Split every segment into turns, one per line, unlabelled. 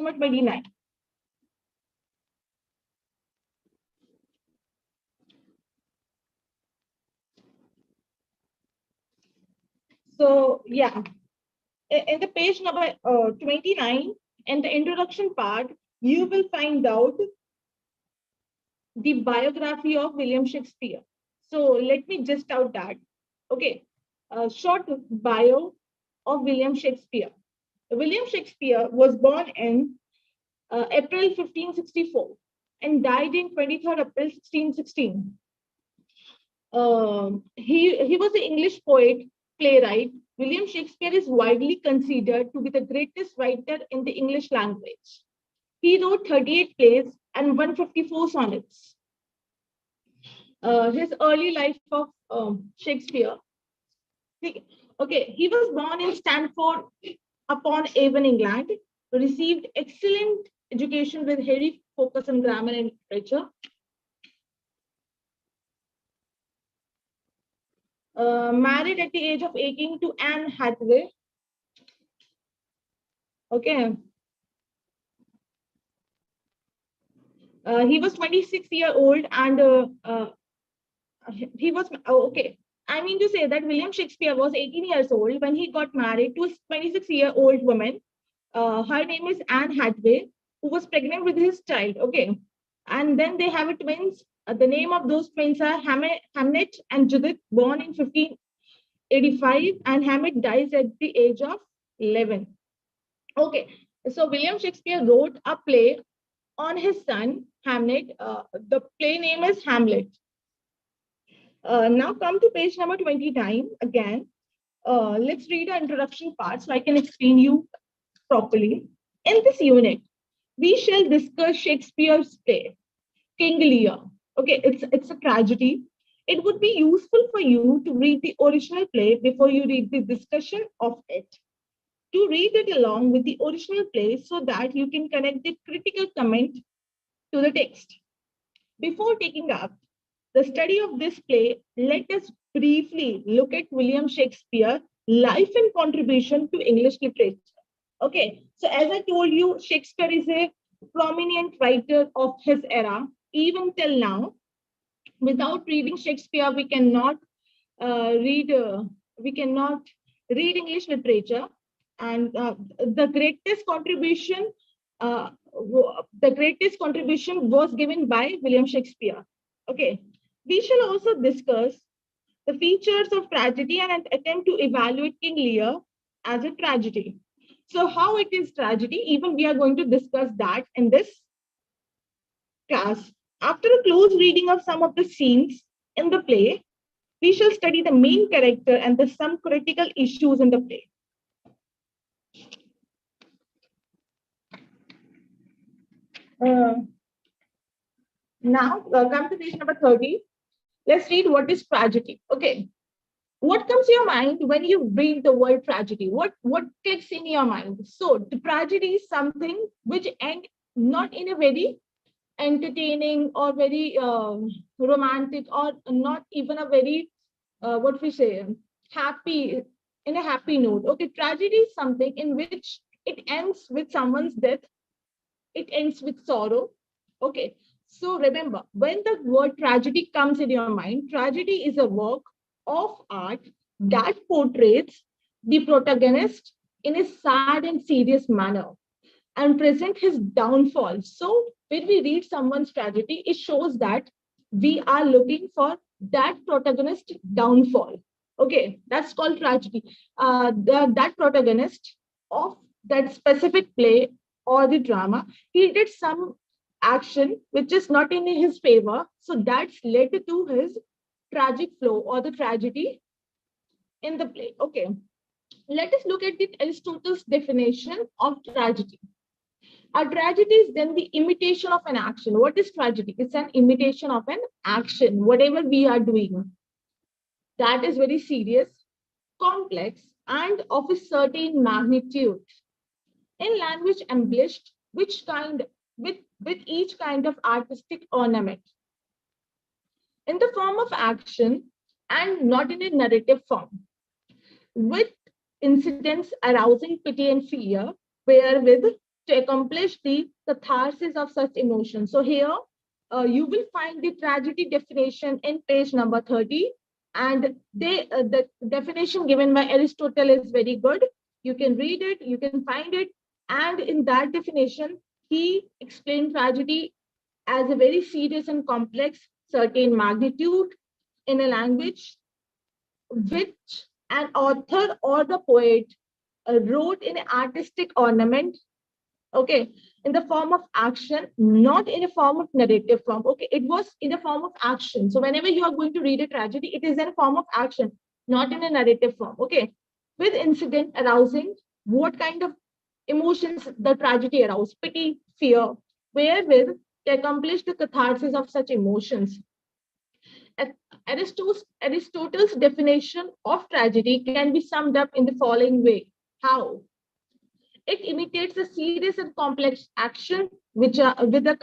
number 29. So yeah, in the page number 29, in the introduction part, you will find out the biography of William Shakespeare. So let me just out that. Okay, a short bio of William Shakespeare. William Shakespeare was born in April 1564 and died in 23rd April 1616. He was an English poet, playwright. William Shakespeare is widely considered to be the greatest writer in the English language. He wrote 38 plays and 154 sonnets. His early life of Shakespeare. He was born in Stanford upon Avon, England, received excellent education with heavy focus on grammar and literature. Married at the age of 18 to Anne Hathaway. Okay. He was 26-year-old and he was, okay. I mean to say that William Shakespeare was 18 years old when he got married to a 26-year-old woman. Her name is Anne Hathaway, who was pregnant with his child. Okay. And then they have twins. The name of those twins are Hamnet and Judith, born in 1585, and Hamnet dies at the age of 11. Okay, so William Shakespeare wrote a play on his son, Hamlet. The play name is Hamlet. Now come to page number 29 again. Let's read the introduction part so I can explain you properly. In this unit, we shall discuss Shakespeare's play, King Lear. Okay, it's a tragedy. It would be useful for you to read the original play before you read the discussion of it. To read it along with the original play so that you can connect the critical comment to the text. Before taking up the study of this play, let us briefly look at William Shakespeare's life and contribution to English literature. Okay, so as I told you, Shakespeare is a prominent writer of his era. Even till now, without reading Shakespeare, we cannot read English literature. And the greatest contribution was given by William Shakespeare. Okay, we shall also discuss the features of tragedy and attempt to evaluate King Lear as a tragedy. So how it is tragedy, even we are going to discuss that in this class. After a close reading of some of the scenes in the play, we shall study the main character and some critical issues in the play. Now, come to page number 30. Let's read what is tragedy. Okay. What comes to your mind when you read the word tragedy? What clicks in your mind? So, the tragedy is something which ends not in a very entertaining or very romantic or not even a very, happy, in a happy note. Okay, tragedy is something in which it ends with someone's death. It ends with sorrow. Okay, so remember, when the word tragedy comes in your mind, tragedy is a work of art that portrays the protagonist in a sad and serious manner and present his downfall. So when we read someone's tragedy, it shows that we are looking for that protagonist downfall. Okay, that's called tragedy. That protagonist of that specific play or the drama, he did some action which is not in his favor. So that's led to his tragic flow or the tragedy in the play. Okay, let us look at the Aristotle's definition of tragedy. A tragedy is then the imitation of an action. What is tragedy? It's an imitation of an action, whatever we are doing. That is very serious, complex, and of a certain magnitude. In language embellished, with each kind of artistic ornament. In the form of action and not in a narrative form. With incidents arousing pity and fear, wherewith to accomplish the catharsis of such emotions. So here you will find the tragedy definition in page number 30, and the definition given by Aristotle is very good. You can read it, you can find it, and in that definition, he explained tragedy as a very serious and complex certain magnitude in a language which an author or the poet wrote in an artistic ornament, okay, in the form of action, not in a form of narrative form. Okay, it was in the form of action. So whenever you are going to read a tragedy, it is in a form of action, not in a narrative form. Okay, with incident arousing what kind of emotions the tragedy aroused: pity, fear, wherewith to accomplish the catharsis of such emotions. Aristotle's definition of tragedy can be summed up in the following way. How? It imitates a serious and complex action which are with a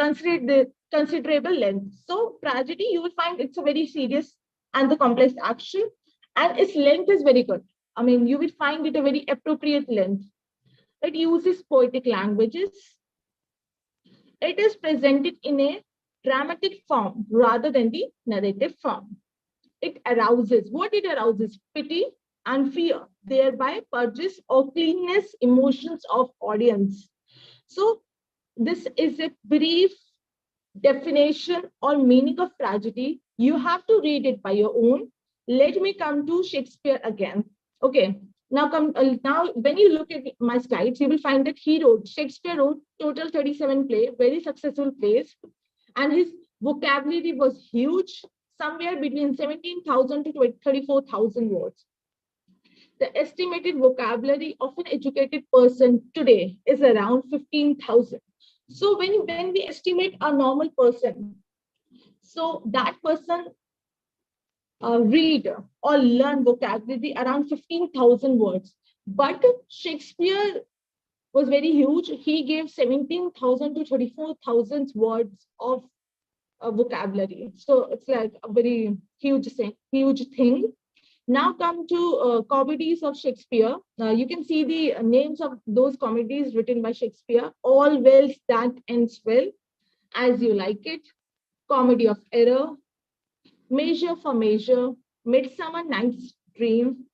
considerable length. So tragedy, you will find it's a very serious and the complex action, and its length is very good. I mean, you will find it a very appropriate length. It uses poetic languages. It is presented in a dramatic form rather than the narrative form. It arouses. What it arouses? Pity and fear, thereby purges or cleanness emotions of audience. So this is a brief definition or meaning of tragedy. You have to read it by your own. Let me come to Shakespeare again. Okay. Now, when you look at my slides, you will find that Shakespeare wrote total 37 plays, very successful plays, and his vocabulary was huge, somewhere between 17,000 to 34,000 words. The estimated vocabulary of an educated person today is around 15,000. So when we estimate a normal person, so that person read or learn vocabulary around 15,000 words. But Shakespeare was very huge. He gave 17,000 to 34,000 words of vocabulary. So it's like a very huge thing. Now come to comedies of Shakespeare. You can see the names of those comedies written by Shakespeare. All Well That Ends Well, As You Like It, Comedy of Error, Measure for Measure, Midsummer Night's Dream,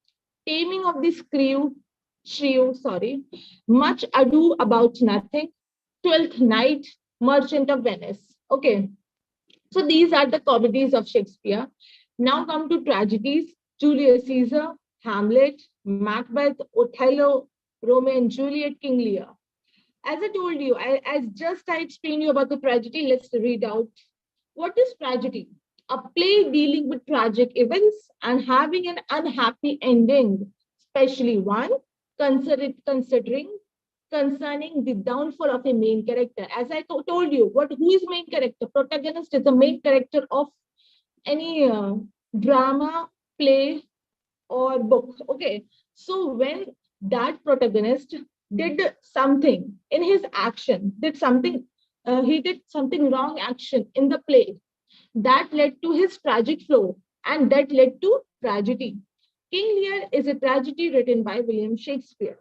Taming of the Shrew, Much Ado About Nothing, Twelfth Night, Merchant of Venice. Okay, so these are the comedies of Shakespeare. Now come to tragedies: Julius Caesar, Hamlet, Macbeth, Othello, Romeo and Juliet, King Lear. As I told you, as just I explained you about the tragedy, let's read out. What is tragedy? A play dealing with tragic events and having an unhappy ending, especially one concerning the downfall of a main character. As I told you, who is main character? Protagonist is the main character of any drama, play, or book. Okay, so when that protagonist did something in his action, he did something wrong action in the play that led to his tragic flow, and that led to tragedy. King Lear is a tragedy written by William Shakespeare.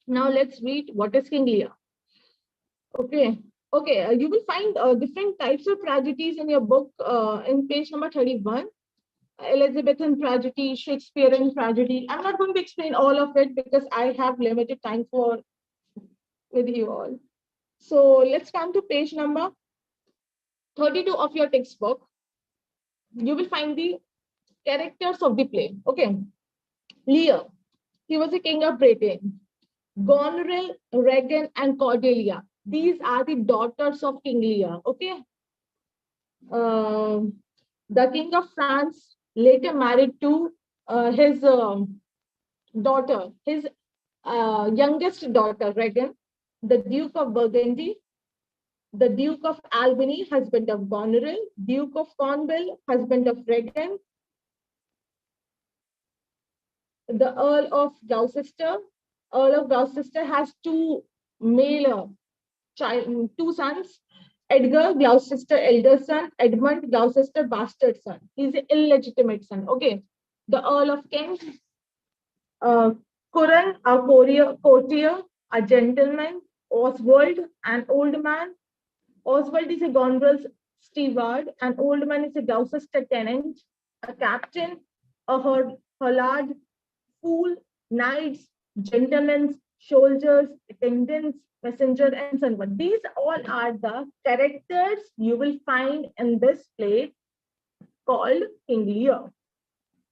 Now let's read what is King Lear. Okay, you will find different types of tragedies in your book in page number 31. Elizabethan tragedy, Shakespearean tragedy. I'm not going to explain all of it because I have limited time with you all. So let's come to page number 32 of your textbook. You will find the characters of the play. Okay, Lear, he was a king of Britain. Goneril, Regan, and Cordelia. These are the daughters of King Lear. Okay, the king of France later married to his daughter, his youngest daughter, Regan, the Duke of Burgundy, the Duke of Albany, husband of Goneril, Duke of Cornwall, husband of Regan, the Earl of Gloucester. Earl of Gloucester has two sons, Edgar Gloucester, elder son, Edmund Gloucester, bastard son. He's an illegitimate son. Okay, the Earl of Kent, Curran, a courtier, a gentleman, Oswald, an old man. Oswald is a Goneril's steward, an old man is a Gloucester tenant, a captain, a hollard, fool, knights, gentlemen, soldiers, attendants, messenger, and servant. These all are the characters you will find in this play called King Lear.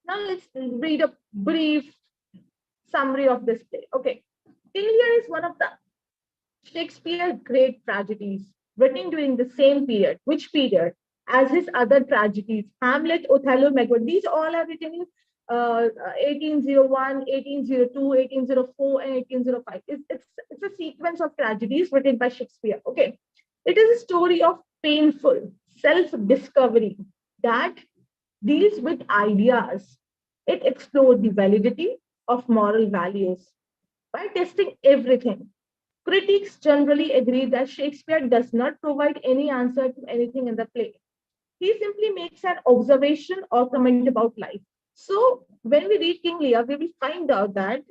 Now let's read a brief summary of this play. Okay, King Lear is one of the Shakespeare's great tragedies written during the same period. Which period? As his other tragedies, Hamlet, Othello, Macbeth. These all are written in 1801, 1802, 1804, and 1805. It's a sequence of tragedies written by Shakespeare. Okay. It is a story of painful self-discovery that deals with ideas. It explores the validity of moral values by testing everything. Critics generally agree that Shakespeare does not provide any answer to anything in the play. He simply makes an observation or comment about life. So, when we read King Lear, we will find out that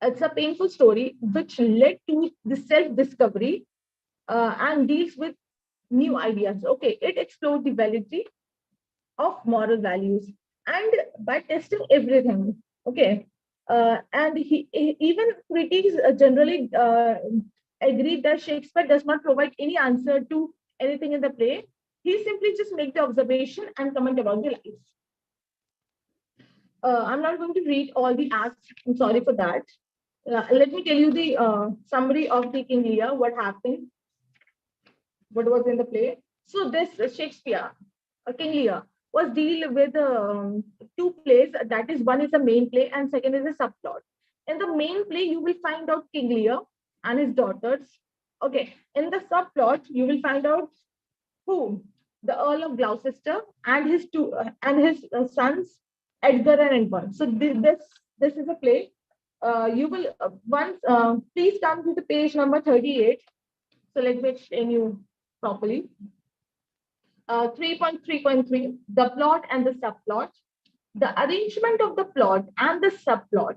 it's a painful story which led to the self discovery and deals with new ideas. Okay, it explores the validity of moral values and by testing everything. Okay, and even critics generally agreed that Shakespeare does not provide any answer to anything in the play. He simply just make the observation and comment about the life. I'm not going to read all the acts. I'm sorry for that. Let me tell you the summary of the King Lear. What happened? What was in the play? So this Shakespeare, King Lear, was deal with two plays. That is, one is the main play and second is a subplot. In the main play, you will find out King Lear and his daughters. Okay. In the subplot, you will find out who the Earl of Gloucester and his two and his sons Edgar and Edward. So this is a play. You will once please come to the page number 38. So let me explain you properly. 3.3.3, the plot and the subplot. The arrangement of the plot and the subplot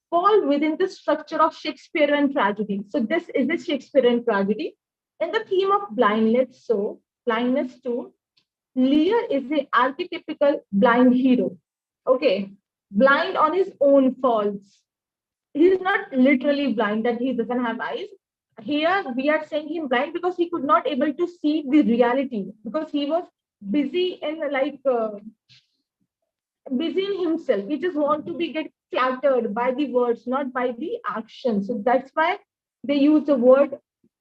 fall within the structure of Shakespearean tragedy. So this is the Shakespearean tragedy. In the theme of blindness too, Lear is the archetypical blind hero. Okay, blind on his own faults. He is not literally blind that he doesn't have eyes. Here we are saying him blind because he could not able to see the reality because he was busy in busy in himself. He just want to be get flattered by the words, not by the action. So that's why they use the word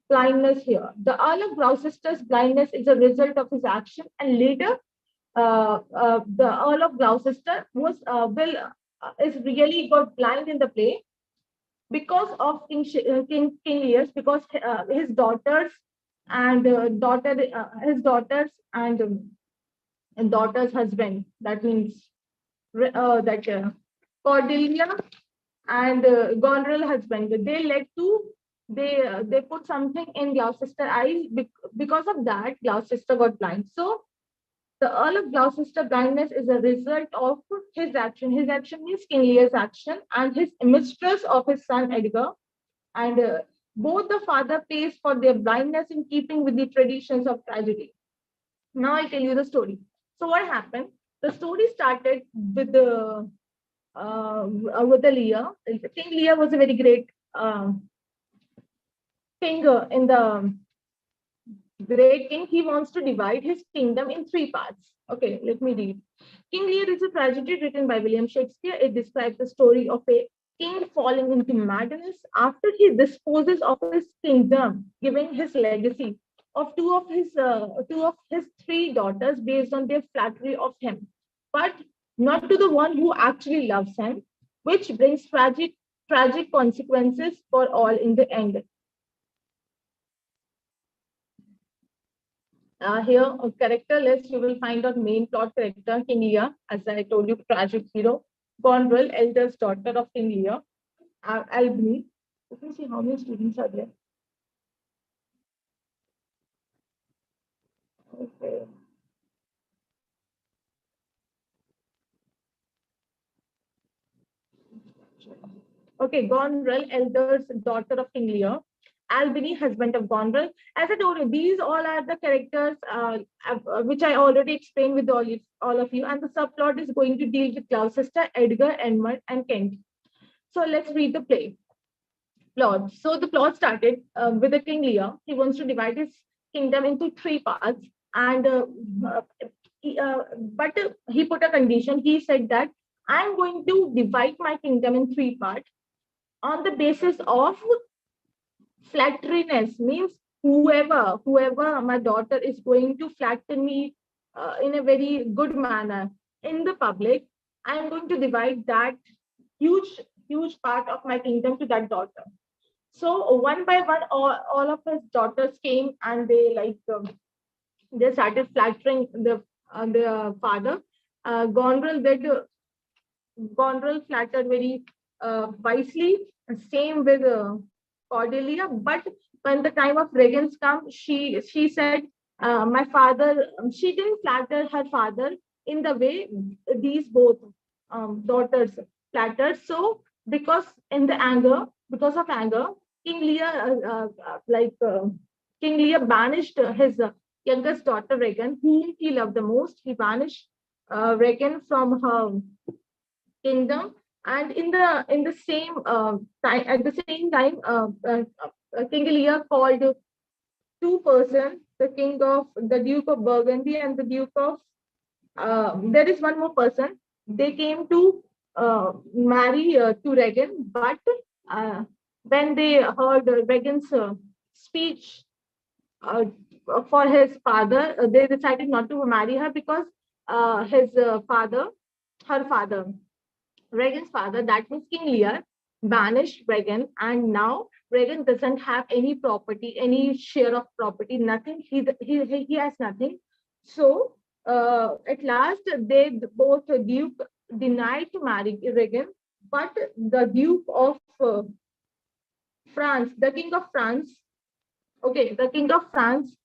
blindness here. The Earl of Gloucester's blindness is a result of his action, and later the Earl of Gloucester was will is really got blind in the play because of King Lear's, because his daughters and his daughters and daughter's husband, that means that Cordelia and Goneril husband, they led to they put something in Gloucester eyes. Because of that, Gloucester got blind. So the Earl of Gloucester blindness is a result of his action. His action means King Lear's action and his mistress of his son Edgar. And both the father pays for their blindness in keeping with the traditions of tragedy. Now I'll tell you the story. So what happened? The story started with the Lear. King Lear was a very great king in the great king. He wants to divide his kingdom in three parts. Okay, let me read. King Lear is a tragedy written by William Shakespeare. It describes the story of a king falling into madness after he disposes of his kingdom, giving his legacy of two of his three daughters based on their flattery of him, but not to the one who actually loves him, which brings tragic consequences for all in the end. Here, a character list, you will find out main plot character, King Lear, as I told you, tragic hero. Goneril, eldest daughter of King Lear. Albany. Let me see how many students are there. Okay. Okay, Goneril, eldest daughter of King Lear. Albany, husband of Goneril. As I told you, these all are the characters which I already explained with all of you. And the subplot is going to deal with Gloucester, Edgar, Edmund, and Kent. So let's read the play plot. So the plot started with the King Lear. He wants to divide his kingdom into three parts, and uh, but he put a condition. He said that I'm going to divide my kingdom in three parts on the basis of flatteriness. Means whoever my daughter is going to flatter me in a very good manner in the public, I'm going to divide that huge part of my kingdom to that daughter. So one by one, all of his daughters came and they started flattering the father. Goneril did Goneril flattered very wisely. Same with Cordelia. But when the time of Regan's come, she said, "My father." She didn't flatter her father in the way these both daughters flattered. So because of anger, King Lear, King Lear banished his youngest daughter Regan, whom he loved the most. He banished Regan from her kingdom, and in the same time at the same time King Lear called two persons, the Duke of Burgundy and the Duke of there is one more person. They came to marry to Regan, but uh, when they heard Regan's speech uh, for his father, they decided not to marry her because his her father, Reagan's father, that was King Lear, banished Reagan, and now Reagan doesn't have any property, any share of property, nothing. He has nothing. So at last, they both Duke denied to marry Reagan, but the Duke of France, the King of France, okay, the King of France,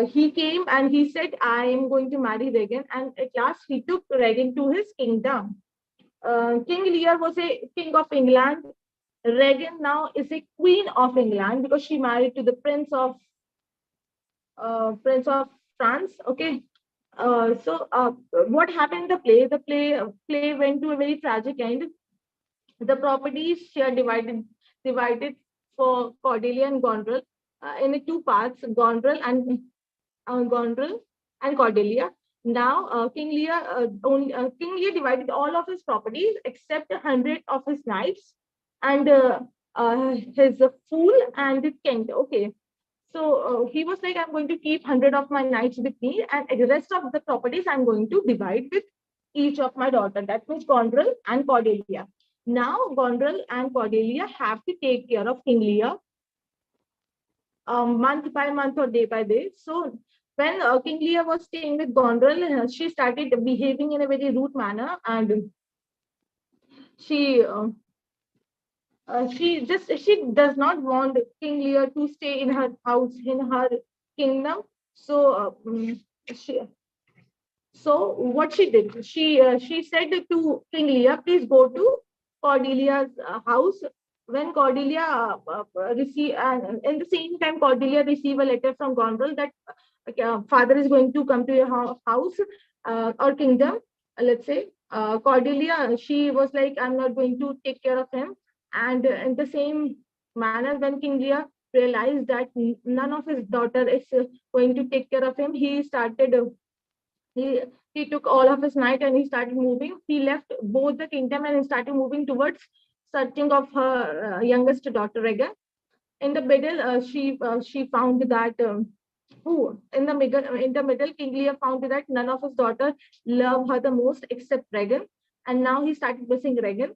he came and he said, "I am going to marry Reagan," and at last he took Reagan to his kingdom. King Lear was a king of England. Regan now is a queen of England because she married to the Prince of France. Okay. What happened in the play? The play went to a very tragic end. The properties share divided for Cordelia and Goneril in two parts, Goneril and Cordelia. Now, King Lear divided all of his properties except 100 of his knights and his fool and Kent. Okay, so he was like, I'm going to keep 100 of my knights with me, and the rest of the properties I'm going to divide with each of my daughter. That means Goneril and Cordelia. Now, Goneril and Cordelia have to take care of King Lear month by month or day by day. So when King Lear was staying with Goneril, she started behaving in a very rude manner, and she uh, she does not want King Lear to stay in her house in her kingdom. So she so what she did, she said to King Lear, please go to Cordelia's house. When Cordelia receive, in the same time, Cordelia receive a letter from Goneril that father is going to come to your house or kingdom. Let's say Cordelia, she was like, I'm not going to take care of him. And in the same manner, when King Lear realized that none of his daughter is going to take care of him, he started. He took all of his knight and he started moving. He left both the kingdom and he started moving towards searching of her youngest daughter Regan. In the middle, she found that in the middle, King Lear found that none of his daughters love her the most except Regan, and now he started missing Regan.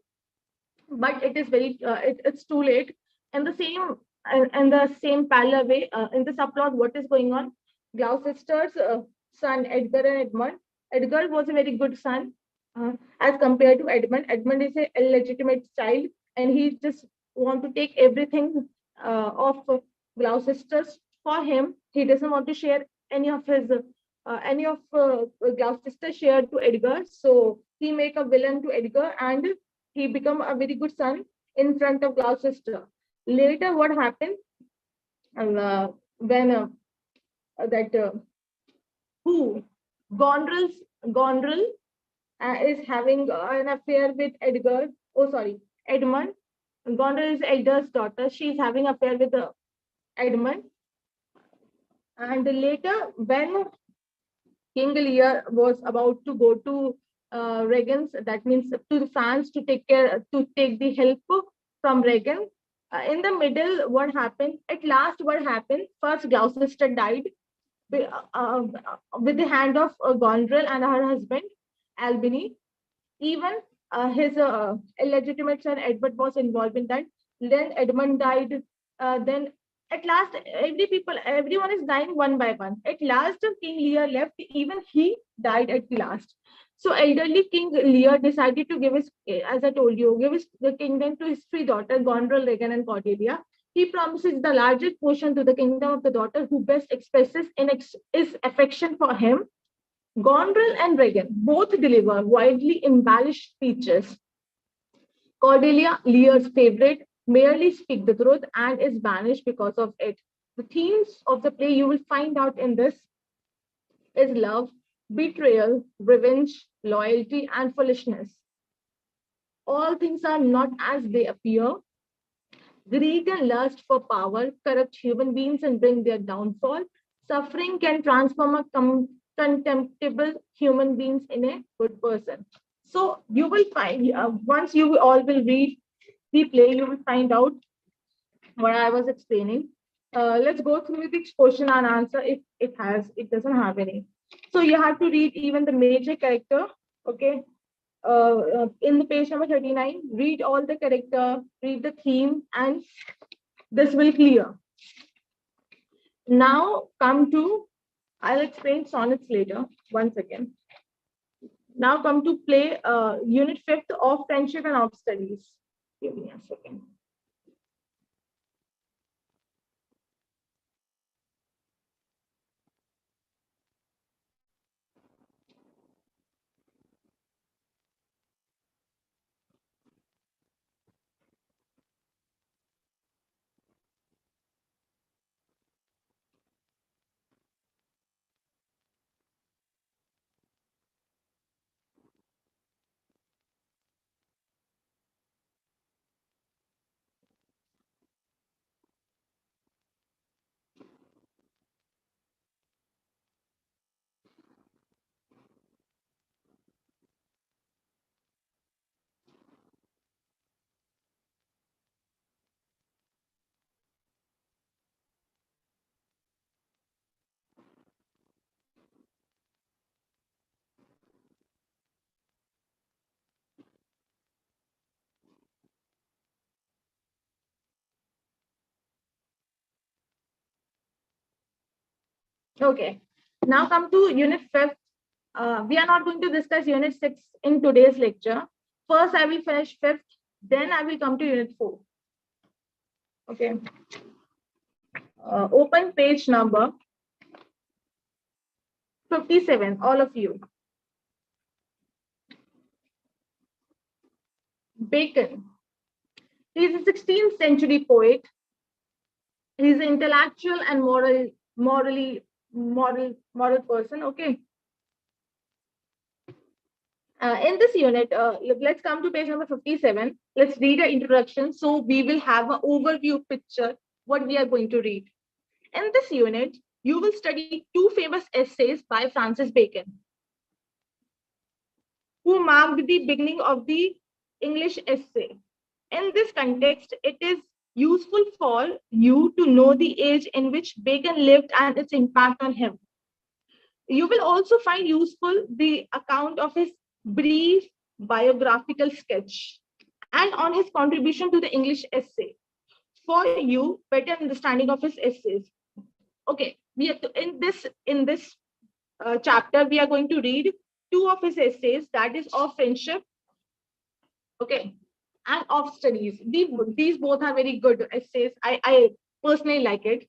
But it is it's too late. In the same parallel way, in the subplot, what is going on? Gloucester's son Edgar and Edmund. Edgar was a very good son as compared to Edmund. Edmund is a illegitimate child, and he just want to take everything of Gloucester's for him. He doesn't want to share any of Gloucester's share to Edgar. So he make a villain to Edgar, and he become a very good son in front of Gloucester. Later, what happened? And when that who Gondrel is having an affair with Edgar. Oh, sorry, Edmund. Gondrel is Edgar's daughter. She's having an affair with Edmund. And later, when King Lear was about to go to Regan's, that means to France to take the help from Regan. In the middle, what happened? At last, what happened? First, Gloucester died with the hand of Gondrel and her husband, Albany. Even his illegitimate son Edward was involved in that. Then Edmund died. Then at last, everyone is dying one by one. At last, King Lear left. Even he died at the last. So elderly King Lear decided to give his, as I told you, give the kingdom to his three daughters, Gondrel, Regan, and Cordelia. He promises the largest portion to the kingdom of the daughter who best expresses his affection for him. Gondrel and Regan both deliver widely embellished speeches. Cordelia, Lear's favorite, merely speaks the truth and is banished because of it. The themes of the play you will find out in this is love, betrayal, revenge, loyalty, and foolishness. All things are not as they appear. Greed and lust for power corrupt human beings and bring their downfall. Suffering can transform a contemptible human beings in a good person. So you will find, once you all will read the play, you will find out what I was explaining. Let's go through the question and answer if it doesn't have any. So you have to read even the major character, okay? In the page number 39, read all the character, read the theme, and this will clear. Now come to, I'll explain sonnets later, once again. Now come to play unit 5th of friendship and of studies. Give me a second. Okay. Now come to unit 5th. We are not going to discuss unit 6 in today's lecture. First, I will finish 5th, then I will come to unit 4. Okay. Open page number 57, all of you. Bacon. He is a 16th century poet. He is an intellectual and moral person. Okay. In this unit, let's come to page number 57. Let's read an introduction. So we will have an overview picture what we are going to read. In this unit, you will study two famous essays by Francis Bacon, who marked the beginning of the English essay. In this context, it is useful for you to know the age in which Bacon lived and its impact on him. You will also find useful the account of his brief biographical sketch and on his contribution to the English essay. For you, better understanding of his essays. Okay, we are in this chapter we are going to read two of his essays, that is of friendship, okay, and of studies. These both are very good essays. I personally like it.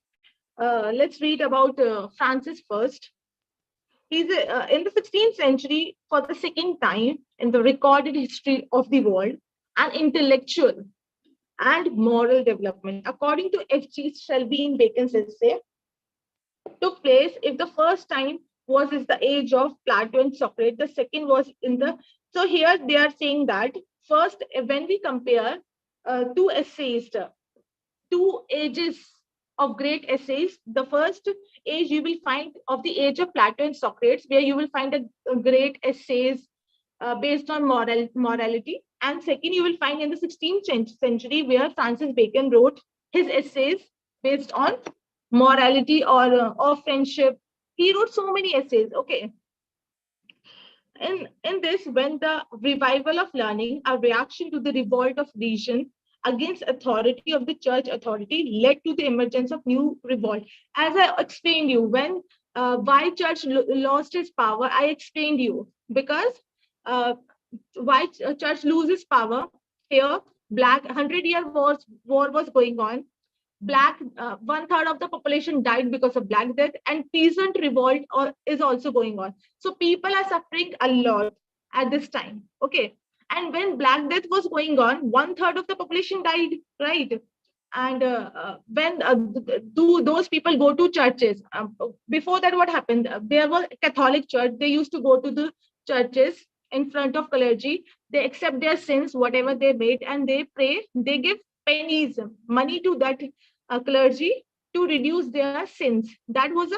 Let's read about Francis first. He's in the 16th century, for the second time in the recorded history of the world, an intellectual and moral development. According to F.G. Shelby in Bacon's essay, took place if the first time was is the age of Plato and Socrates, the second was in the. So here they are saying that first, when we compare two essays, two ages of great essays, the first age you will find of the age of Plato and Socrates, where you will find a great essays based on morality, and second you will find in the 16th century where Francis Bacon wrote his essays based on morality or friendship. He wrote so many essays. Okay, in this, when the revival of learning, a reaction to the revolt of reason against authority of the church authority, led to the emergence of new revolt. As I explained you, when why church lost its power, I explained you because uh, why church loses power. Here, black 100-year war was going on. Black one third of the population died because of Black Death, and peasant revolt is also going on. So people are suffering a lot at this time. Okay, and when Black Death was going on, one third of the population died, right? And when do those people go to churches? Before that, what happened? There was Catholic Church. They used to go to the churches in front of clergy. They accept their sins, whatever they made, and they pray. They give pennies, money to that clergy to reduce their sins. That was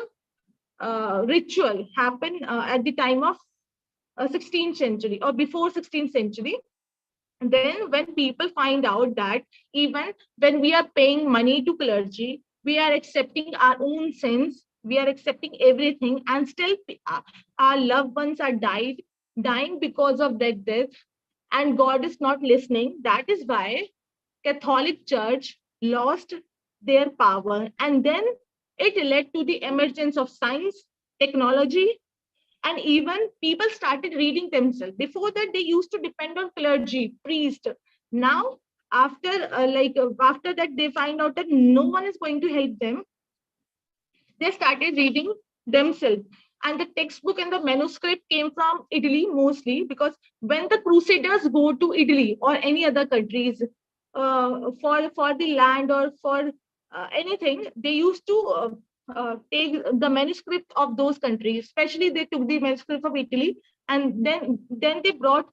a ritual happened at the time of 16th century or before 16th century. Then when people find out that even when we are paying money to clergy, we are accepting our own sins, we are accepting everything, and still our loved ones are dying because of that death, and God is not listening. That is why Catholic Church lost their power, and then it led to the emergence of science, technology, and even people started reading themselves. Before that, they used to depend on clergy, priest. Now, after that, they find out that no one is going to help them. They started reading themselves. And the textbook and the manuscript came from Italy mostly, because when the Crusaders go to Italy or any other countries for the land or for anything, they used to take the manuscript of those countries. Especially, they took the manuscript of Italy, and then they brought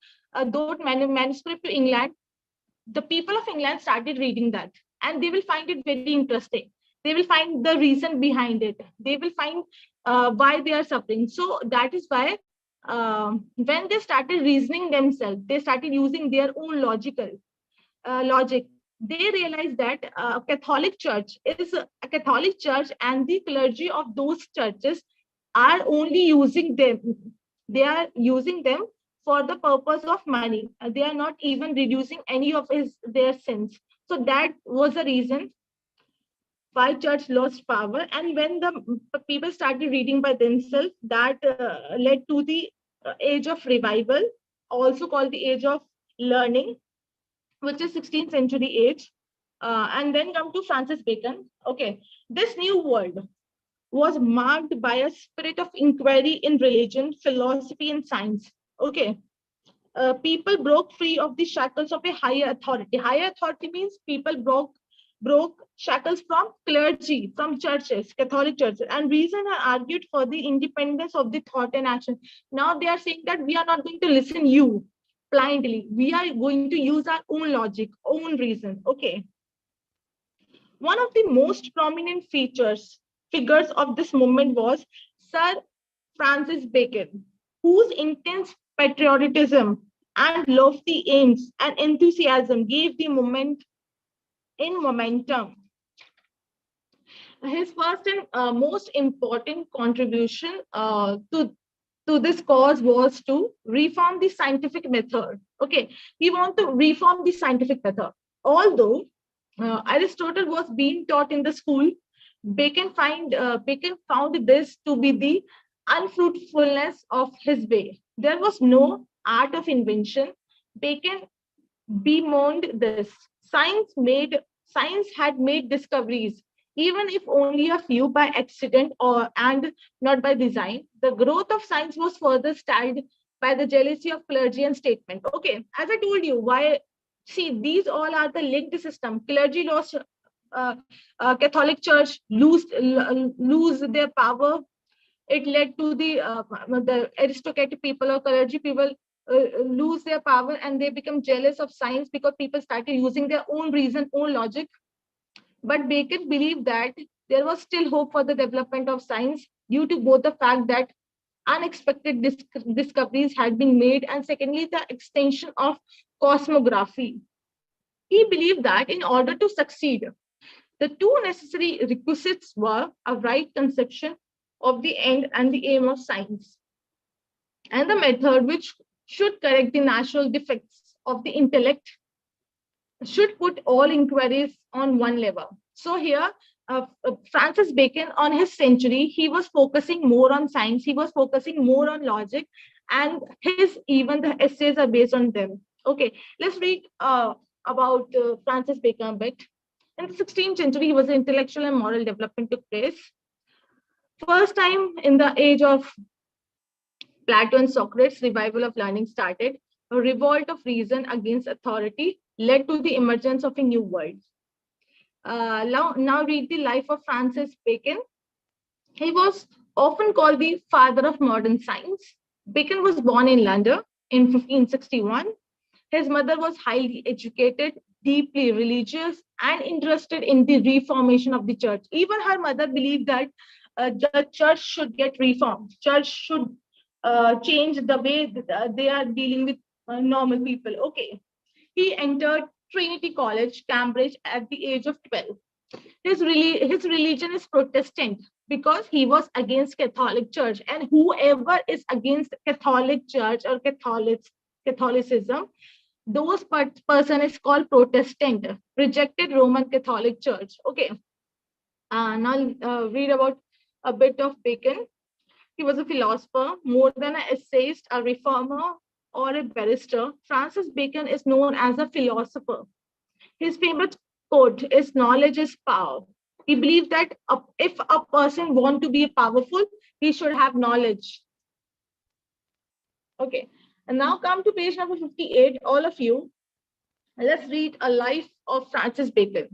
those manuscript to England. The people of England started reading that, and they will find it very interesting. They will find the reason behind it. They will find why they are suffering. So that is why when they started reasoning themselves, they started using their own logic. They realized that Catholic Church is a Catholic Church, and the clergy of those churches are only using them. They are using them for the purpose of money. They are not even reducing any of their sins. So that was the reason why church lost power. And when the people started reading by themselves, that led to the age of revival, also called the age of learning, which is 16th century age. And then come to Francis Bacon. Okay, this new world was marked by a spirit of inquiry in religion, philosophy, and science. Okay, people broke free of the shackles of a higher authority. Higher authority means people broke shackles from clergy, from churches, Catholic churches, and reason are argued for the independence of the thought and action. Now they are saying that we are not going to listen you blindly. We are going to use our own logic, own reason. Okay. One of the most prominent figures of this movement was Sir Francis Bacon, whose intense patriotism and lofty aims and enthusiasm gave the movement in momentum. His first and most important contribution to this cause was to reform the scientific method. Okay, he wanted to reform the scientific method. Although Aristotle was being taught in the school, Bacon found this to be the unfruitfulness of his way. There was no art of invention. Bacon bemoaned this. Science had made discoveries, even if only a few by accident and not by design. The growth of science was further styled by the jealousy of clergy and statesmen. Okay, as I told you, why See, these all are the linked system. Clergy lost, Catholic Church lose their power. It led to the aristocratic people or clergy people lose their power, and they become jealous of science because people started using their own reason, own logic. But Bacon believed that there was still hope for the development of science due to both the fact that unexpected discoveries had been made, and secondly, the extension of cosmography. He believed that in order to succeed, the two necessary requisites were a right conception of the end and the aim of science, and the method which should correct the natural defects of the intellect should put all inquiries on one level. So here, Francis Bacon, on his century, he was focusing more on science. He was focusing more on logic, and his even the essays are based on them. Okay, let's read about Francis Bacon a bit. In the 16th century, he was intellectual and moral development took place. First time in the age of Plato and Socrates, revival of learning started. A revolt of reason against authority led to the emergence of a new world. Now read the life of Francis Bacon. He was often called the father of modern science. Bacon was born in London in 1561. His mother was highly educated, deeply religious, and interested in the reformation of the church. Even her mother believed that the church should get reformed. Church should change the way they are dealing with normal people. Okay. He entered Trinity College, Cambridge, at the age of 12. His religion is Protestant because he was against Catholic Church. And whoever is against Catholic Church or Catholicism, those person is called Protestant, rejected Roman Catholic Church. Okay. Now read about a bit of Bacon. He was a philosopher, more than an essayist, a reformer, or a barrister. Francis Bacon is known as a philosopher. His favorite quote is knowledge is power. He believed that if a person wants to be powerful, he should have knowledge. Okay, and now come to page number 58, all of you. Let's read a life of Francis Bacon.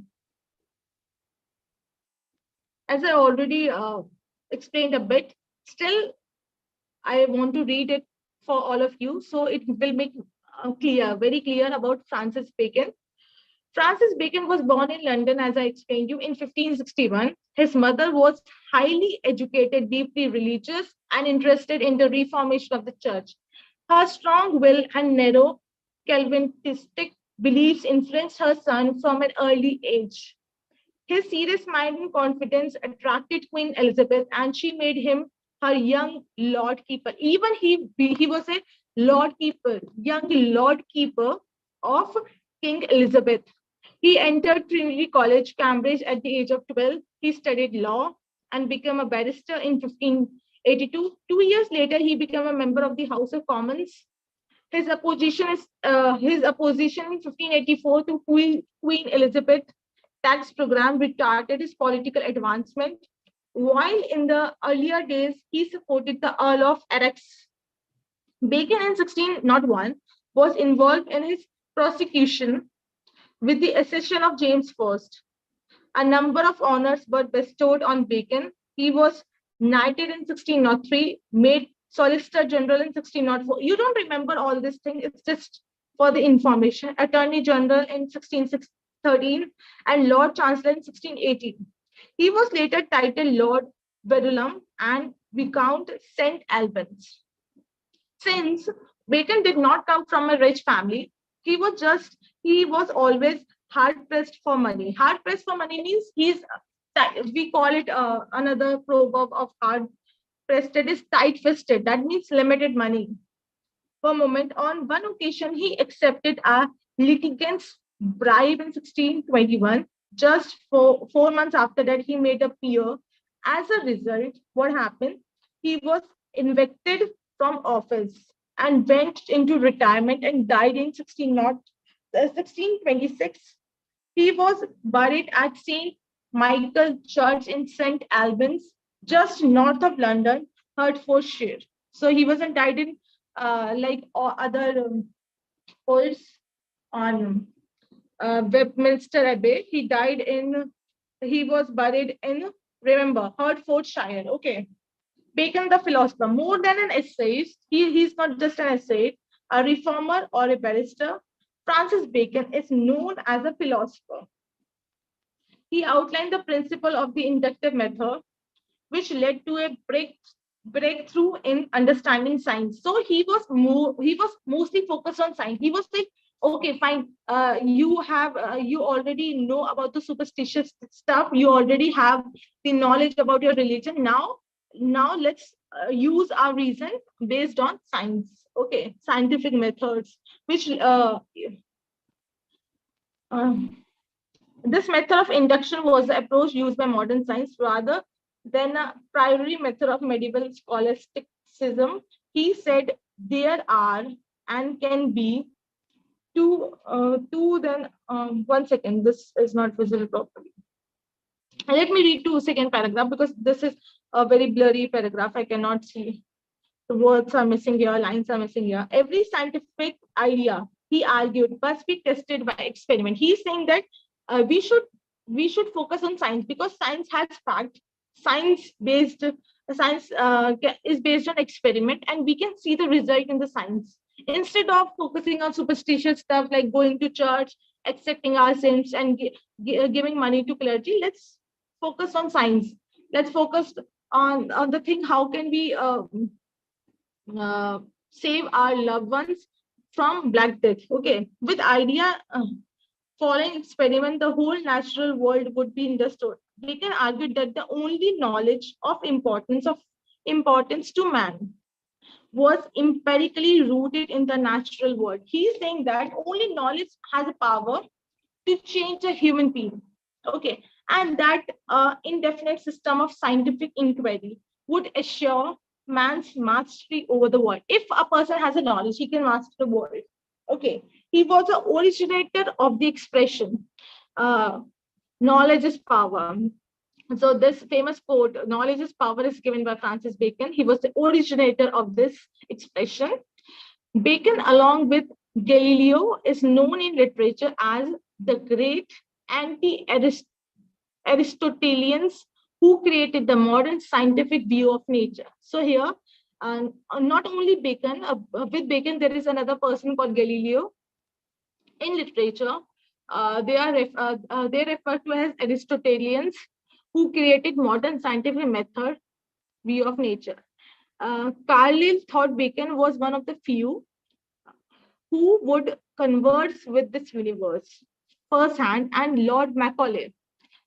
As I already explained a bit, still I want to read it for all of you, so it will make very clear about Francis Bacon. Francis Bacon was born in London, as I explained you, in 1561. His mother was highly educated, deeply religious, and interested in the reformation of the church. Her strong will and narrow Calvinistic beliefs influenced her son from an early age. His serious mind and confidence attracted Queen Elizabeth, and she made him her young Lord Keeper. Even he was a Lord Keeper, young Lord Keeper of King Elizabeth. He entered Trinity College, Cambridge, at the age of 12. He studied law and became a barrister in 1582. 2 years later, he became a member of the House of Commons. His opposition in 1584 to Queen Elizabeth tax program retarded his political advancement. While in the earlier days, he supported the Earl of Essex. Bacon in 1601 was involved in his prosecution with the accession of James I. A number of honors were bestowed on Bacon. He was knighted in 1603, made Solicitor General in 1604. You don't remember all this thing, it's just for the information. Attorney General in 1613 and Lord Chancellor in 1618. He was later titled Lord Verulam and Viscount St. Albans. Since Bacon did not come from a rich family, he was always hard pressed for money. Hard pressed for money means we call it another proverb of hard pressed is tight fisted. That means limited money. For a moment, on one occasion, he accepted a litigant's bribe in 1621. Just 4 months after that, he made a peer. As a result, what happened? He was evicted from office and went into retirement and died in 1626. He was buried at St. Michael Church in St. Albans, just north of London, Hertfordshire. So he wasn't died in like other poets on Westminster Abbey. He was buried in, remember, Hertfordshire. Okay. Bacon, the philosopher, more than an essayist, he's not just an essayist, a reformer or a barrister. Francis Bacon is known as a philosopher. He outlined the principle of the inductive method, which led to a breakthrough in understanding science. So he was mostly focused on science. He was like, okay, fine, you already know about the superstitious stuff. You already have the knowledge about your religion. Now let's use our reason based on science. Okay, scientific methods, which um, this method of induction was the approach used by modern science rather than a priori method of medieval scholasticism. He said there are and can be then 1 second, this is not visible properly. Let me read 2 second paragraph because this is a very blurry paragraph. I cannot see. The words are missing here, lines are missing here. Every scientific idea, he argued, must be tested by experiment. He's saying that we should focus on science because science has fact. Science is based on experiment, and we can see the result in the science. Instead of focusing on superstitious stuff like going to church, accepting our sins, and giving money to clergy, let's focus on science. Let's focus on the thing. How can we save our loved ones from black death? Okay, with idea following experiment, the whole natural world would be understood. They can argue that the only knowledge of importance to man was empirically rooted in the natural world. He's saying that only knowledge has a power to change a human being. Okay, and that indefinite system of scientific inquiry would assure man's mastery over the world. If a person has a knowledge, he can master the world. Okay, he was the originator of the expression, uh, knowledge is power. So this famous quote, knowledge is power, is given by Francis Bacon. He was the originator of this expression. Bacon, along with Galileo, is known in literature as the great anti-Aristotelians who created the modern scientific view of nature. So here, not only Bacon, with Bacon, there is another person called Galileo. In literature, they refer to as Aristotelians who created modern scientific method view of nature. Carlyle thought Bacon was one of the few who would converse with this universe firsthand, and Lord Macaulay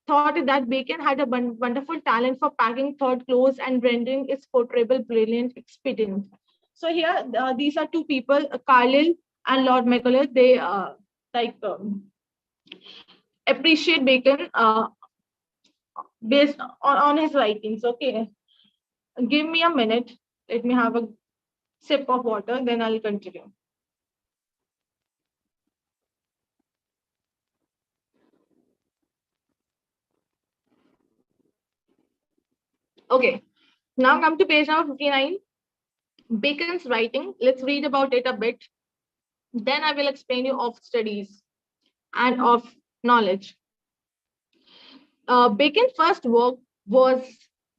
thought that Bacon had a wonderful talent for packing thought close and rendering its portrayal brilliant expedient. So here, these are two people, Carlyle and Lord Macaulay. They like appreciate Bacon based on his writings. Okay, give me a minute. Let me have a sip of water, then I'll continue. Okay, now come to page number 59. Bacon's writing. Let's read about it a bit. Then I will explain you of studies and of knowledge. Bacon's first work was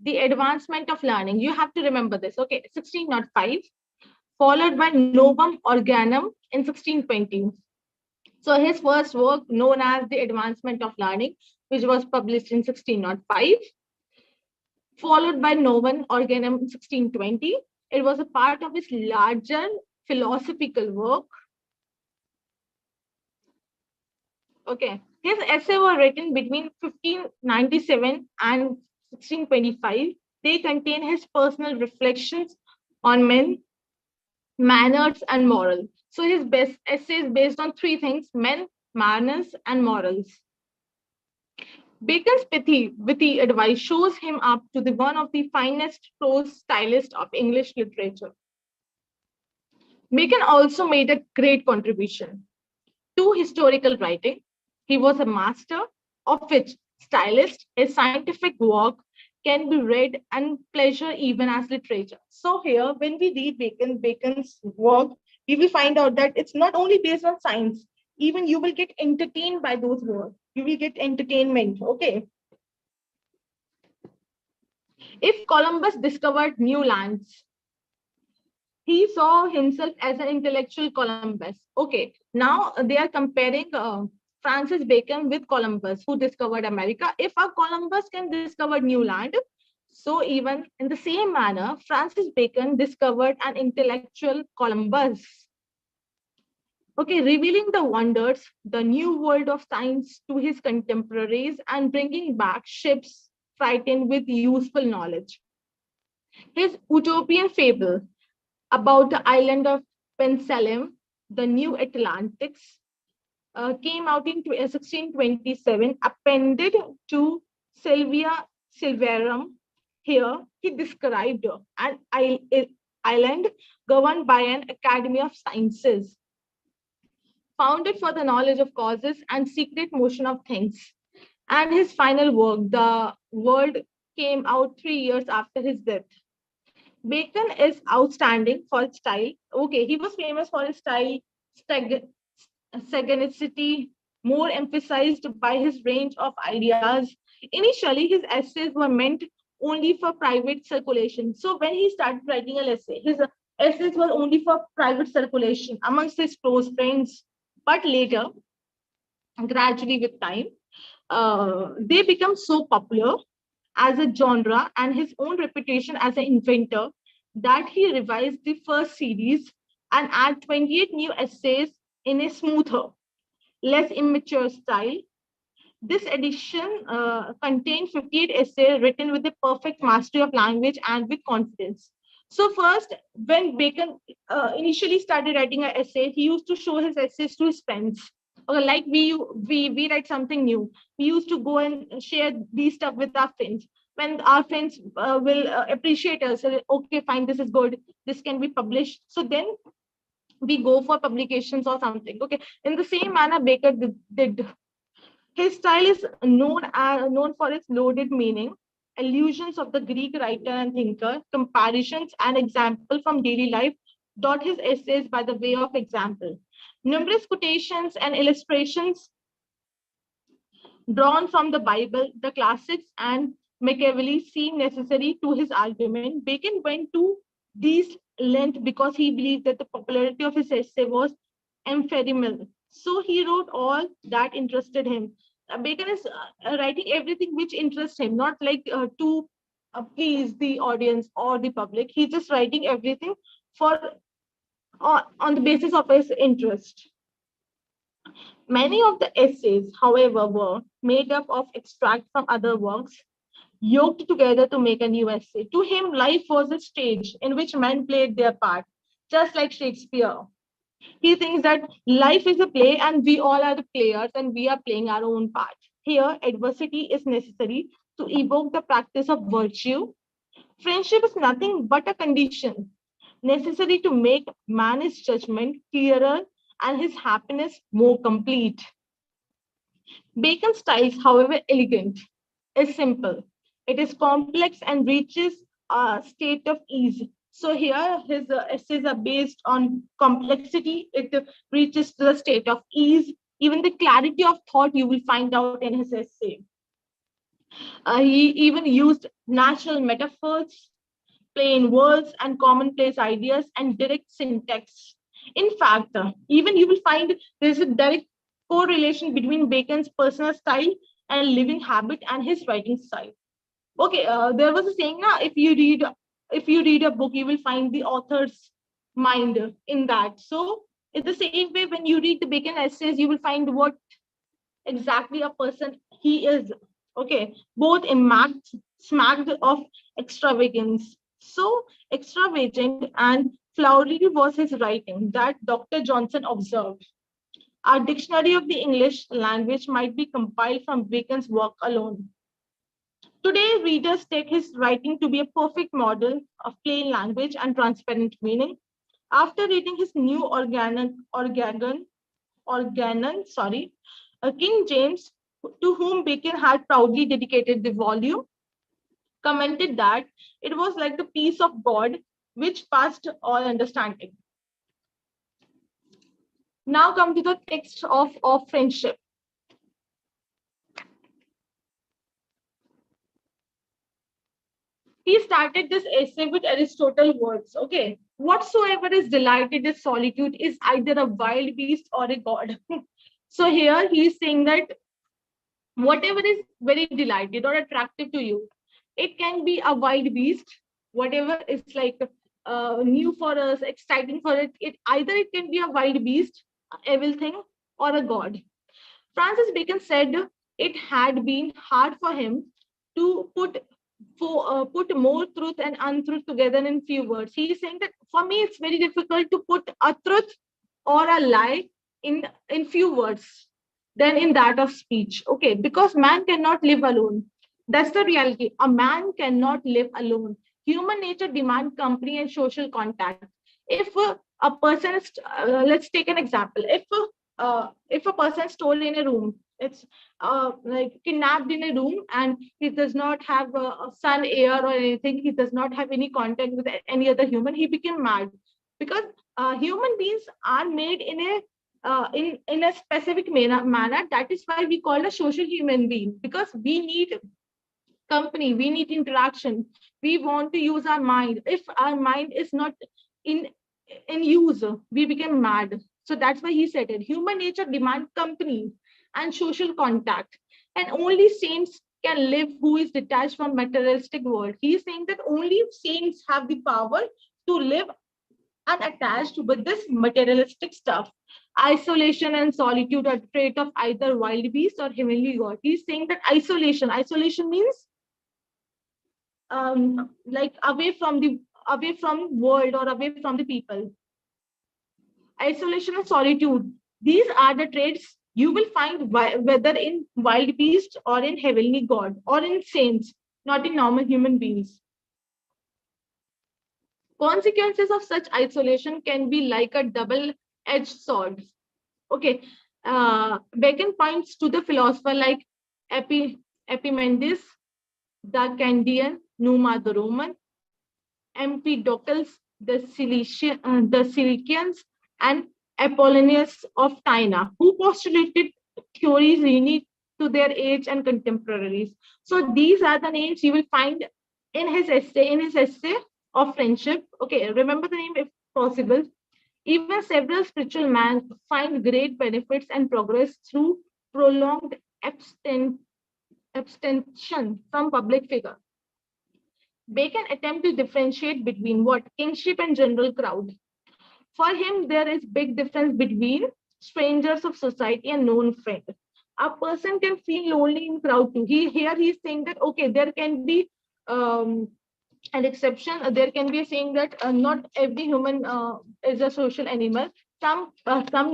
The Advancement of Learning. You have to remember this. Okay, 1605, followed by Novum Organum in 1620. So his first work, known as The Advancement of Learning, which was published in 1605, followed by Novum Organum in 1620. It was a part of his larger philosophical work. Okay, his essays were written between 1597 and 1625. They contain his personal reflections on men, manners, and moral. So his best essays based on three things: men, manners, and morals. Bacon's pithy, witty advice shows him up to the one of the finest prose stylists of English literature. Bacon also made a great contribution to historical writing. He was a master of which stylist, his scientific work can be read and pleasure even as literature. So here, when we read Bacon's work, we will find out that it's not only based on science. Even you will get entertained by those words. You will get entertainment. Okay. If Columbus discovered new lands, he saw himself as an intellectual Columbus. Okay, now they are comparing Francis Bacon with Columbus, who discovered America. If a Columbus can discover new land, so even in the same manner, Francis Bacon discovered an intellectual Columbus. Okay, revealing the wonders, the new world of science to his contemporaries and bringing back ships frightened with useful knowledge. His utopian fable about the island of Pensalem, the New Atlantics, came out in 1627, appended to Sylvia Silverum. Here, he described an island governed by an Academy of Sciences, founded for the knowledge of causes and secret motion of things. And his final work, The World, came out 3 years after his death. Bacon is outstanding for his style. Okay, he was famous for his style, sagacity, more emphasized by his range of ideas. Initially, his essays were meant only for private circulation. So when he started writing an essay, his essays were only for private circulation amongst his close friends. But later, gradually with time, they become so popular as a genre and his own reputation as an inventor that he revised the first series and add 28 new essays in a smoother, less immature style. This edition contained 58 essays written with a perfect mastery of language and with confidence. So first, when Bacon initially started writing an essay, he used to show his essays to his friends. Okay, like we write something new. We used to go and share these stuff with our friends. When our friends will appreciate us, okay, fine, this is good. This can be published. So then we go for publications or something. Okay, in the same manner, Baker did. His style is known for its loaded meaning, allusions of the Greek writer and thinker, comparisons and example from daily life dot his essays by the way of example. Numerous quotations and illustrations drawn from the Bible, the classics, and Machiavelli seem necessary to his argument. Bacon went to these lengths because he believed that the popularity of his essay was ephemeral. So he wrote all that interested him. Bacon is writing everything which interests him, not like to please the audience or the public. He's just writing everything for on the basis of his interest. Many of the essays, however, were made up of extracts from other works, yoked together to make a new essay. To him, life was a stage in which men played their part, just like Shakespeare. He thinks that life is a play and we all are the players and we are playing our own part. Here, adversity is necessary to evoke the practice of virtue. Friendship is nothing but a condition necessary to make man's judgment clearer and his happiness more complete. Bacon's style is, however, elegant, is simple. It is complex and reaches a state of ease. So here his essays are based on complexity. It reaches to the state of ease. Even the clarity of thought you will find out in his essay. He even used natural metaphors, plain words, and commonplace ideas and direct syntax. In fact, even you will find there's a direct correlation between Bacon's personal style and living habit and his writing style. Okay, there was a saying now, if you read a book, you will find the author's mind in that. So in the same way, when you read the Bacon essays, you will find what exactly a person he is. Okay, both smacked of extravagance. So extravagant and flowery was his writing that Dr. Johnson observed. Our dictionary of the English language might be compiled from Bacon's work alone. Today, readers take his writing to be a perfect model of plain language and transparent meaning. After reading his new King James, to whom Bacon had proudly dedicated the volume, commented that it was like the peace of God which passed all understanding. Now come to the text of friendship. He started this essay with Aristotle words. Okay, whatsoever is delighted in solitude is either a wild beast or a god. So here he is saying that whatever is very delighted or attractive to you, it can be a wild beast, whatever is like new for us, exciting for it. It either it can be a wild beast, evil thing, or a god. Francis Bacon said it had been hard for him to put more truth and untruth together in few words. He is saying that for me it's very difficult to put a truth or a lie in few words than in that of speech. Okay, because man cannot live alone. That's the reality. A man cannot live alone. Human nature demands company and social contact. If a person is, let's take an example. If a person is stolen in a room, it's like kidnapped in a room, and he does not have a sun, air, or anything. He does not have any contact with any other human. He became mad because human beings are made in a specific manner. That is why we call a social human being, because we need company, we need interaction, we want to use our mind. If our mind is not in in use, we become mad. So that's why he said it. Human nature demands company and social contact, and only saints can live who is detached from materialistic world. He is saying that only saints have the power to live unattached with this materialistic stuff. Isolation and solitude are trait of either wild beast or heavenly god. He's saying that isolation means like away from world or away from the people. Isolation and solitude, these are the traits you will find whether in wild beast or in heavenly god or in saints, not in normal human beings. Consequences of such isolation can be like a double-edged sword. Okay, Bacon points to the philosopher like Epimenides, the Candian, Numa the Roman, Empedocles, the Cilicians, and Apollonius of Tyana, who postulated theories unique to their age and contemporaries. So these are the names you will find in his essay of friendship. Okay, remember the name if possible. Even several spiritual men find great benefits and progress through prolonged abstention from public figure. Bacon attempt to differentiate between what kingship and general crowd. For him, there is big difference between strangers of society and known friend. A person can feel lonely in crowd too. Here he's saying that okay, there can be um, an exception. There can be a saying that not every human is a social animal. Some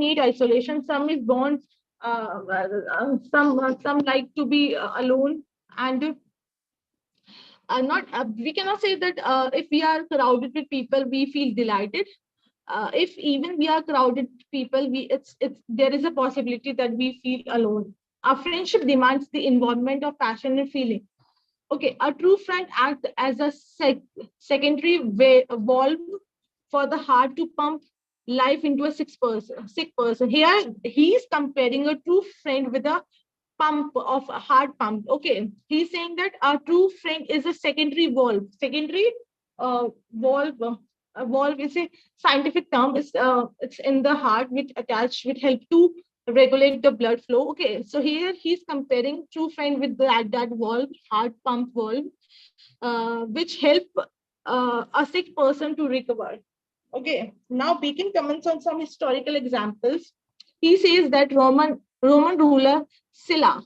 need isolation. Some is born. Some like to be alone, and not we cannot say that if we are crowded with people we feel delighted. If even we are crowded people, we it's there is a possibility that we feel alone. Our friendship demands the involvement of passion and feeling. Okay, a true friend acts as a secondary valve for the heart to pump life into a sick person. Here he is comparing a true friend with a pump of a heart pump. Okay, he's saying that a true friend is a secondary valve. Secondary valve. Valve is a scientific term. It's in the heart, which attached, which help to regulate the blood flow. Okay, so here he's comparing true friend with that valve, heart pump valve, which help a sick person to recover. Okay, now Bacon comments on some historical examples. He says that Roman ruler Sylla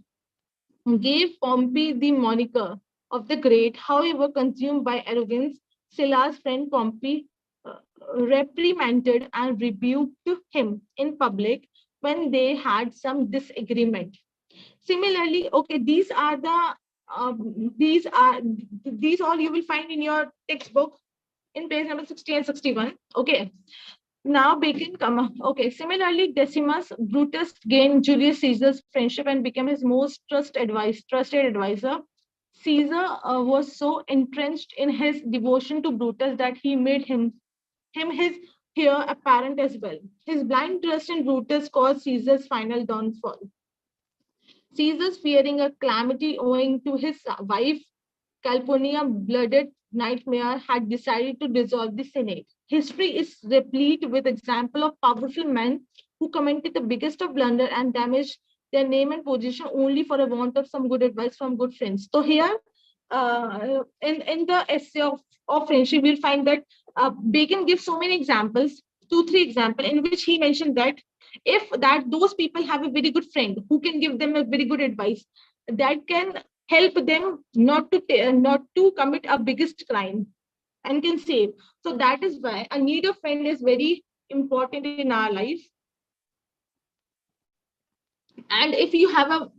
gave Pompey the moniker of the Great. However, consumed by arrogance, Sylla's friend Pompey uh, reprimanded and rebuked him in public when they had some disagreement. Similarly, okay, these all you will find in your textbook in page number 60 and 61. Okay, now Bacon come up. Okay, similarly, Decimus Brutus gained Julius Caesar's friendship and became his most trusted advisor. Caesar was so entrenched in his devotion to Brutus that he made him his here apparent as well. His blind trust in Brutus caused Caesar's final downfall. Caesar, fearing a calamity owing to his wife Calpurnia blooded nightmare, had decided to dissolve the Senate. History is replete with examples of powerful men who committed the biggest of blunder and damaged their name and position only for a want of some good advice from good friends. So here, in the essay of friendship, we'll find that Bacon gives so many examples, two, three examples, in which he mentioned that if that those people have a very good friend who can give them a very good advice, that can help them not to commit a biggest crime and can save. So that is why a need of friend is very important in our life. And if you have a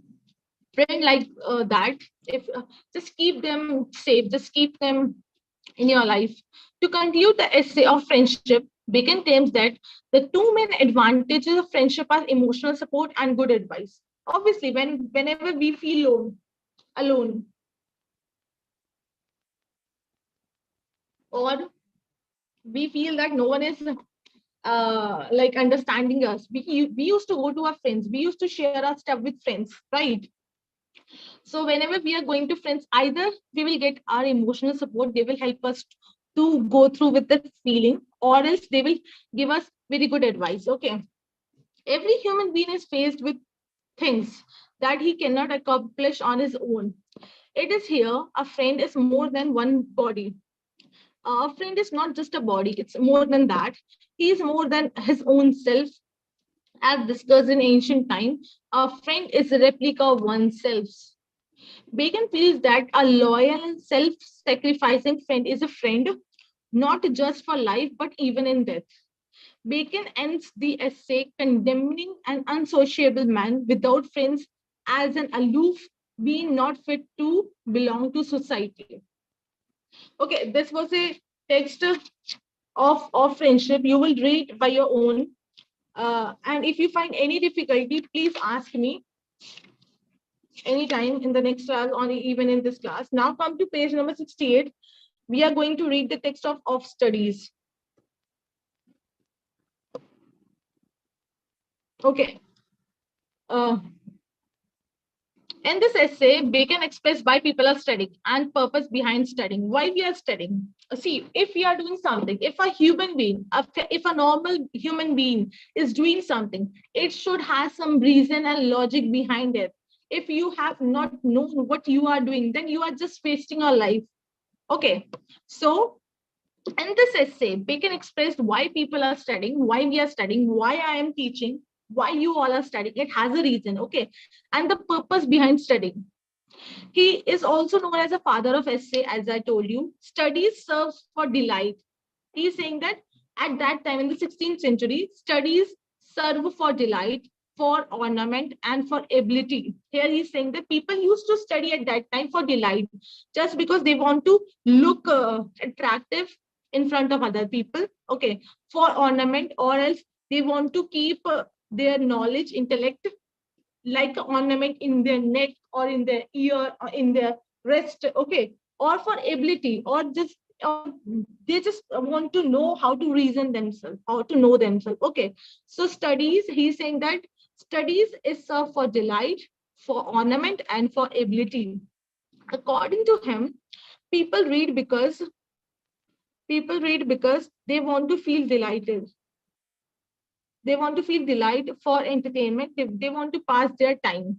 friend like that, if just keep them safe, just keep them in your life. To conclude the essay of friendship, Bacon claims that the two main advantages of friendship are emotional support and good advice. Obviously, whenever we feel alone, or we feel that no one is like understanding us, we used to go to our friends, we used to share our stuff with friends, right? So whenever we are going to friends, either we will get our emotional support, they will help us to go through with the feeling, or else they will give us very good advice. Okay, every human being is faced with things that he cannot accomplish on his own. It is here a friend is more than one body. A friend is not just a body, it's more than that. He is more than his own self. As discussed in ancient time, a friend is a replica of oneself. Bacon feels that a loyal and self-sacrificing friend is a friend not just for life but even in death. Bacon ends the essay condemning an unsociable man without friends as an aloof being not fit to belong to society. Okay, this was a text of friendship. You will read by your own. And if you find any difficulty, please ask me anytime in the next class or even in this class. Now come to page number 68. We are going to read the text of studies. Okay. In this essay, Bacon expressed why people are studying and purpose behind studying. Why we are studying. See, if we are doing something, if a human being, if a normal human being is doing something, it should have some reason and logic behind it. If you have not known what you are doing, then you are just wasting your life. Okay, so in this essay, Bacon expressed why people are studying, why we are studying, why I am teaching, why you all are studying. It has a reason, okay, and the purpose behind studying. He is also known as a father of essay, as I told you. Studies serves for delight. He's saying that at that time in the 16th century, studies serve for delight, for ornament, and for ability. Here he's saying that people used to study at that time for delight, just because they want to look attractive in front of other people. Okay, for ornament, or else they want to keep their knowledge, intellect, like an ornament in their neck or in their ear or in their wrist, okay, or for ability, or just they just want to know how to reason themselves, how to know themselves. Okay, so studies, he's saying that studies is for delight, for ornament, and for ability. According to him, people read because they want to feel delighted. They want to feel delight for entertainment. They want to pass their time.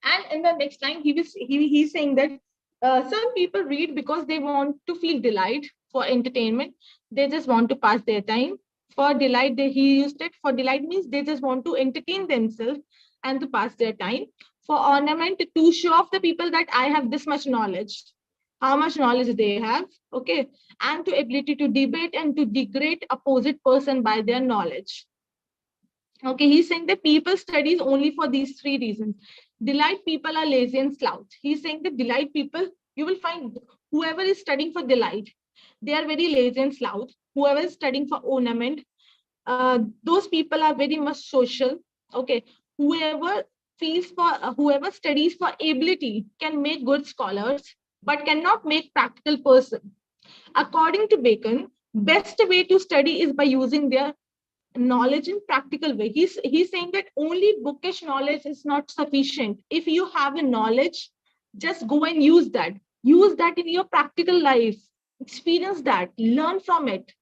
And in the next line, he's saying that some people read because they want to feel delight for entertainment. They just want to pass their time. For delight, he used it. For delight means they just want to entertain themselves and to pass their time. For ornament, to show off the people that I have this much knowledge, how much knowledge they have. Okay, and to ability to debate and to degrade opposite person by their knowledge. Okay, he's saying that people studies only for these three reasons. Delight people are lazy and slouch. He's saying that delight people, you will find whoever is studying for delight, they are very lazy and slouch. Whoever is studying for ornament, those people are very much social. Okay, whoever whoever studies for ability can make good scholars, but cannot make practical person. According to Bacon, best way to study is by using their knowledge in practical way. He's saying that only bookish knowledge is not sufficient. If you have a knowledge, just go and use that. Use that in your practical life. Experience that. Learn from it.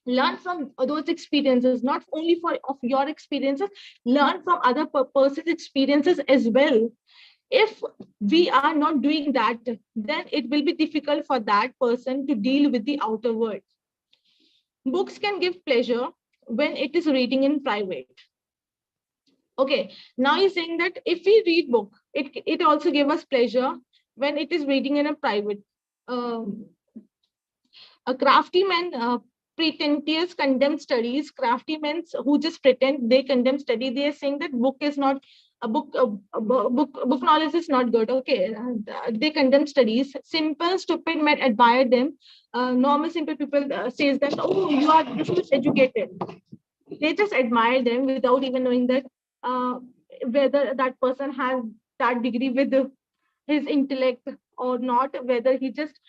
Learn from those experiences, not only for of your experiences. Learn from other person's experiences as well. If we are not doing that, then it will be difficult for that person to deal with the outer world. Books can give pleasure when it is reading in private. Okay, now he's saying that if we read book, it also gives us pleasure when it is reading in a private. A crafty man pretentious condemn studies. Crafty men who just pretend they condemn study. They are saying that book is not a book. Book knowledge is not good. Okay, they condemn studies. Simple stupid men admire them. Normal simple people says that, oh, you are this much educated. They just admire them without even knowing that whether that person has that degree with his intellect or not, whether he just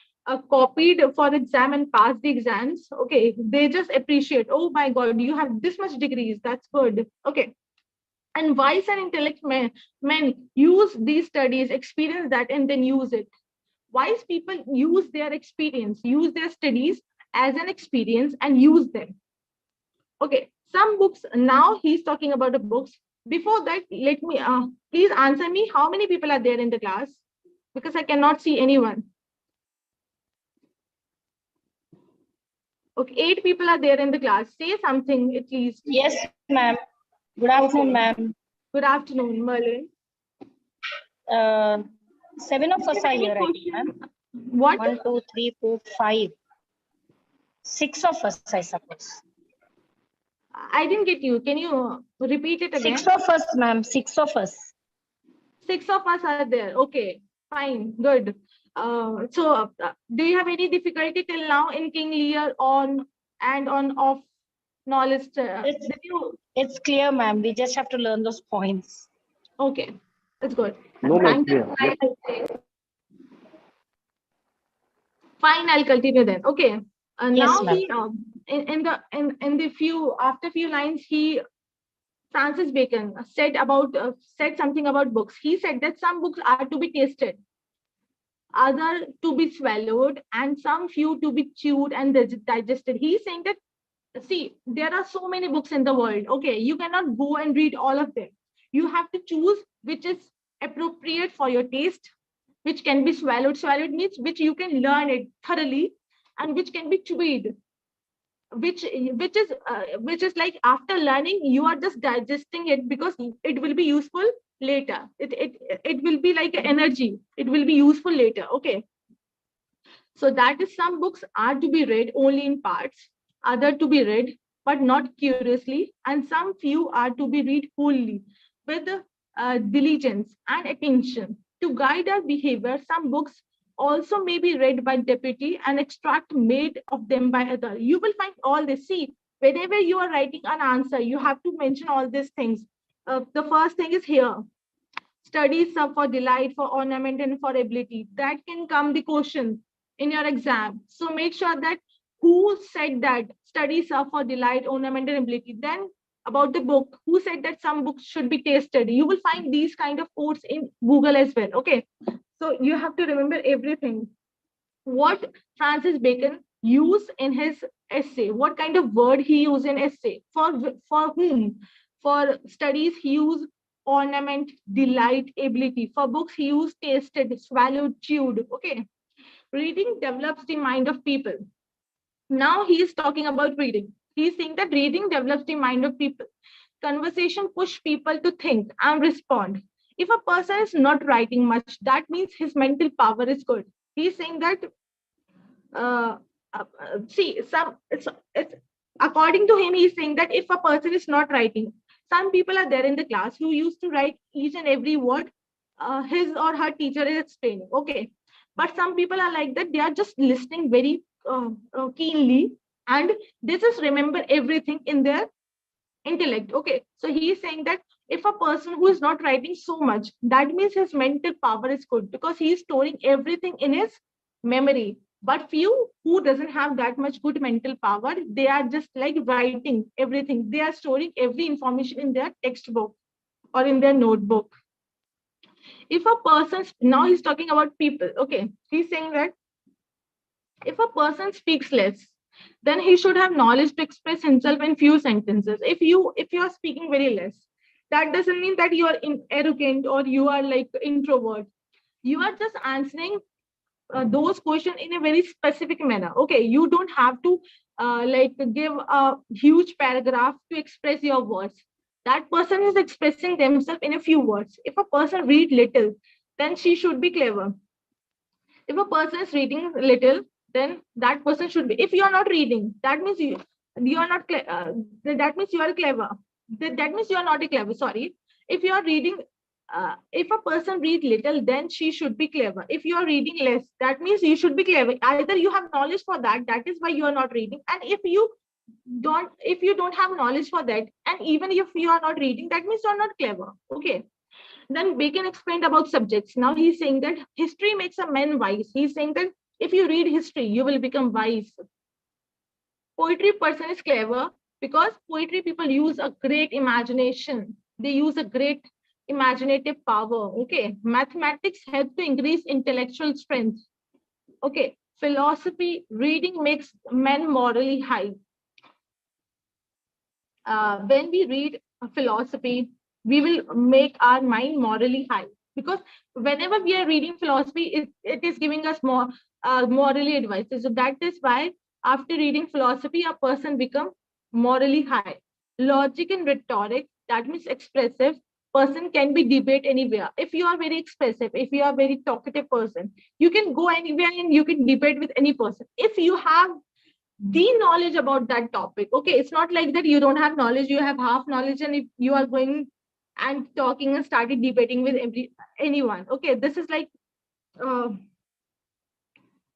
copied for exam and passed the exams. Okay, they just appreciate, oh my god, you have this much degrees, that's good. Okay, and wise and intellect men use these studies, experience that, and then use it. Wise people use their experience, use their studies as an experience and use them. Okay, some books, now he's talking about the books. Before that, let me, please answer me, how many people are there in the class? Because I cannot see anyone. Okay, 8 people are there in the class. Say something at least.
Yes, ma'am. Good afternoon, ma'am.
Good afternoon, Merlin.
7 of us are here, I think, ma'am.
What?
1, 2, 3, 4, 5. 6 of us, I suppose.
I didn't get you. Can you repeat it again?
6 of us, ma'am. 6 of us.
6 of us are there. Okay, fine, good. So, do you have any difficulty till now in King Lear on and on off knowledge?
It's clear, ma'am. We just have to learn those points.
Okay, that's good.
No, ma'am.
Fine, I'll continue then. Okay.
Yes,
Now
ma'am.
he in the few after few lines Francis Bacon said something about books. He said that some books are to be tasted, other to be swallowed, and some few to be chewed and digested. He's saying that, see, there are so many books in the world. Okay, you cannot go and read all of them. You have to choose which is appropriate for your taste, which can be swallowed. Swallowed means which you can learn it thoroughly, and which can be chewed, which is like after learning you are just digesting it because it will be useful later. It will be like energy. It will be useful later. Okay, so that is, some books are to be read only in parts, other to be read but not curiously, and some few are to be read wholly with diligence and attention to guide our behavior. Some books also may be read by deputy and extract made of them by other. You will find all this. See, whenever you are writing an answer, you have to mention all these things. The first thing is here. Studies are for delight, for ornament, and for ability. That can come the question in your exam. So make sure that who said that studies are for delight, ornament, and ability. Then about the book, who said that some books should be tasted. You will find these kind of quotes in Google as well. Okay, so you have to remember everything. What Francis Bacon used in his essay, what kind of word he used in essay, for whom? For studies he used ornament, delight, ability. For books he used tasted, swallowed, chewed. Okay, reading develops the mind of people. Now he is talking about reading. He is saying that reading develops the mind of people. Conversation push people to think and respond. If a person is not writing much, that means his mental power is good. He's saying that, it's according to him, he's saying that if a person is not writing, some people are there in the class who used to write each and every word his or her teacher is explaining. Okay, but some people are like that, they are just listening very keenly, and they just remember everything in their intellect. Okay, so he is saying that if a person who is not writing so much, that means his mental power is good because he is storing everything in his memory. But few who doesn't have that much good mental power, they are just like writing everything. They are storing every information in their textbook or in their notebook. If a person, now he's talking about people, okay, he's saying that if a person speaks less, then he should have knowledge to express himself in few sentences. If you are speaking very less, that doesn't mean that you are arrogant or you are like introvert. You are just answering those questions in a very specific manner. Okay, you don't have to like give a huge paragraph to express your words. That person is expressing themselves in a few words. If a person read little, then she should be clever. If a person is reading little, then that person should be. If you are not reading, that means you are not that means you are clever. That means you are not a clever, sorry. If you are reading, if a person read little, then she should be clever. If you are reading less, that means you should be clever. Either you have knowledge for that, that is why you are not reading. And if you don't have knowledge for that, and even if you are not reading, that means you are not clever. Okay. Then Bacon explained about subjects. Now he's saying that history makes a man wise. He's saying that if you read history, you will become wise. Poetry person is clever because poetry people use a great imagination. They use a great imaginative power. Okay. Mathematics help to increase intellectual strength. Okay. Philosophy, reading makes men morally high. When we read philosophy, we will make our mind morally high, because whenever we are reading philosophy, it is giving us more morally advices. So that is why after reading philosophy, a person becomes morally high. Logic and rhetoric, that means expressive person, can be debate anywhere. If you are very expressive, if you are very talkative person, you can go anywhere and you can debate with any person. If you have the knowledge about that topic, okay, it's not like that you don't have knowledge, you have half knowledge, and if you are going and talking and started debating with anyone, okay, this is like uh,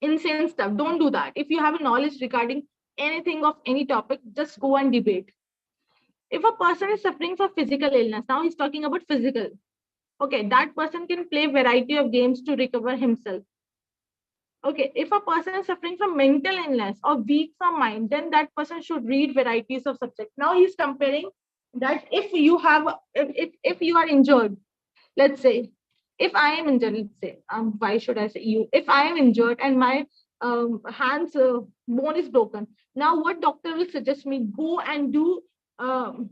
insane stuff. Don't do that. If you have a knowledge regarding anything of any topic, just go and debate. If a person is suffering from physical illness, now he's talking about physical, okay, that person can play variety of games to recover himself. Okay, if a person is suffering from mental illness or weak from mind, then that person should read varieties of subjects. Now he's comparing that if you have, if you are injured, let's say, if I am injured, let's say, why should I say you? If I am injured and my hand's bone is broken, now what doctor will suggest me? Go and do um,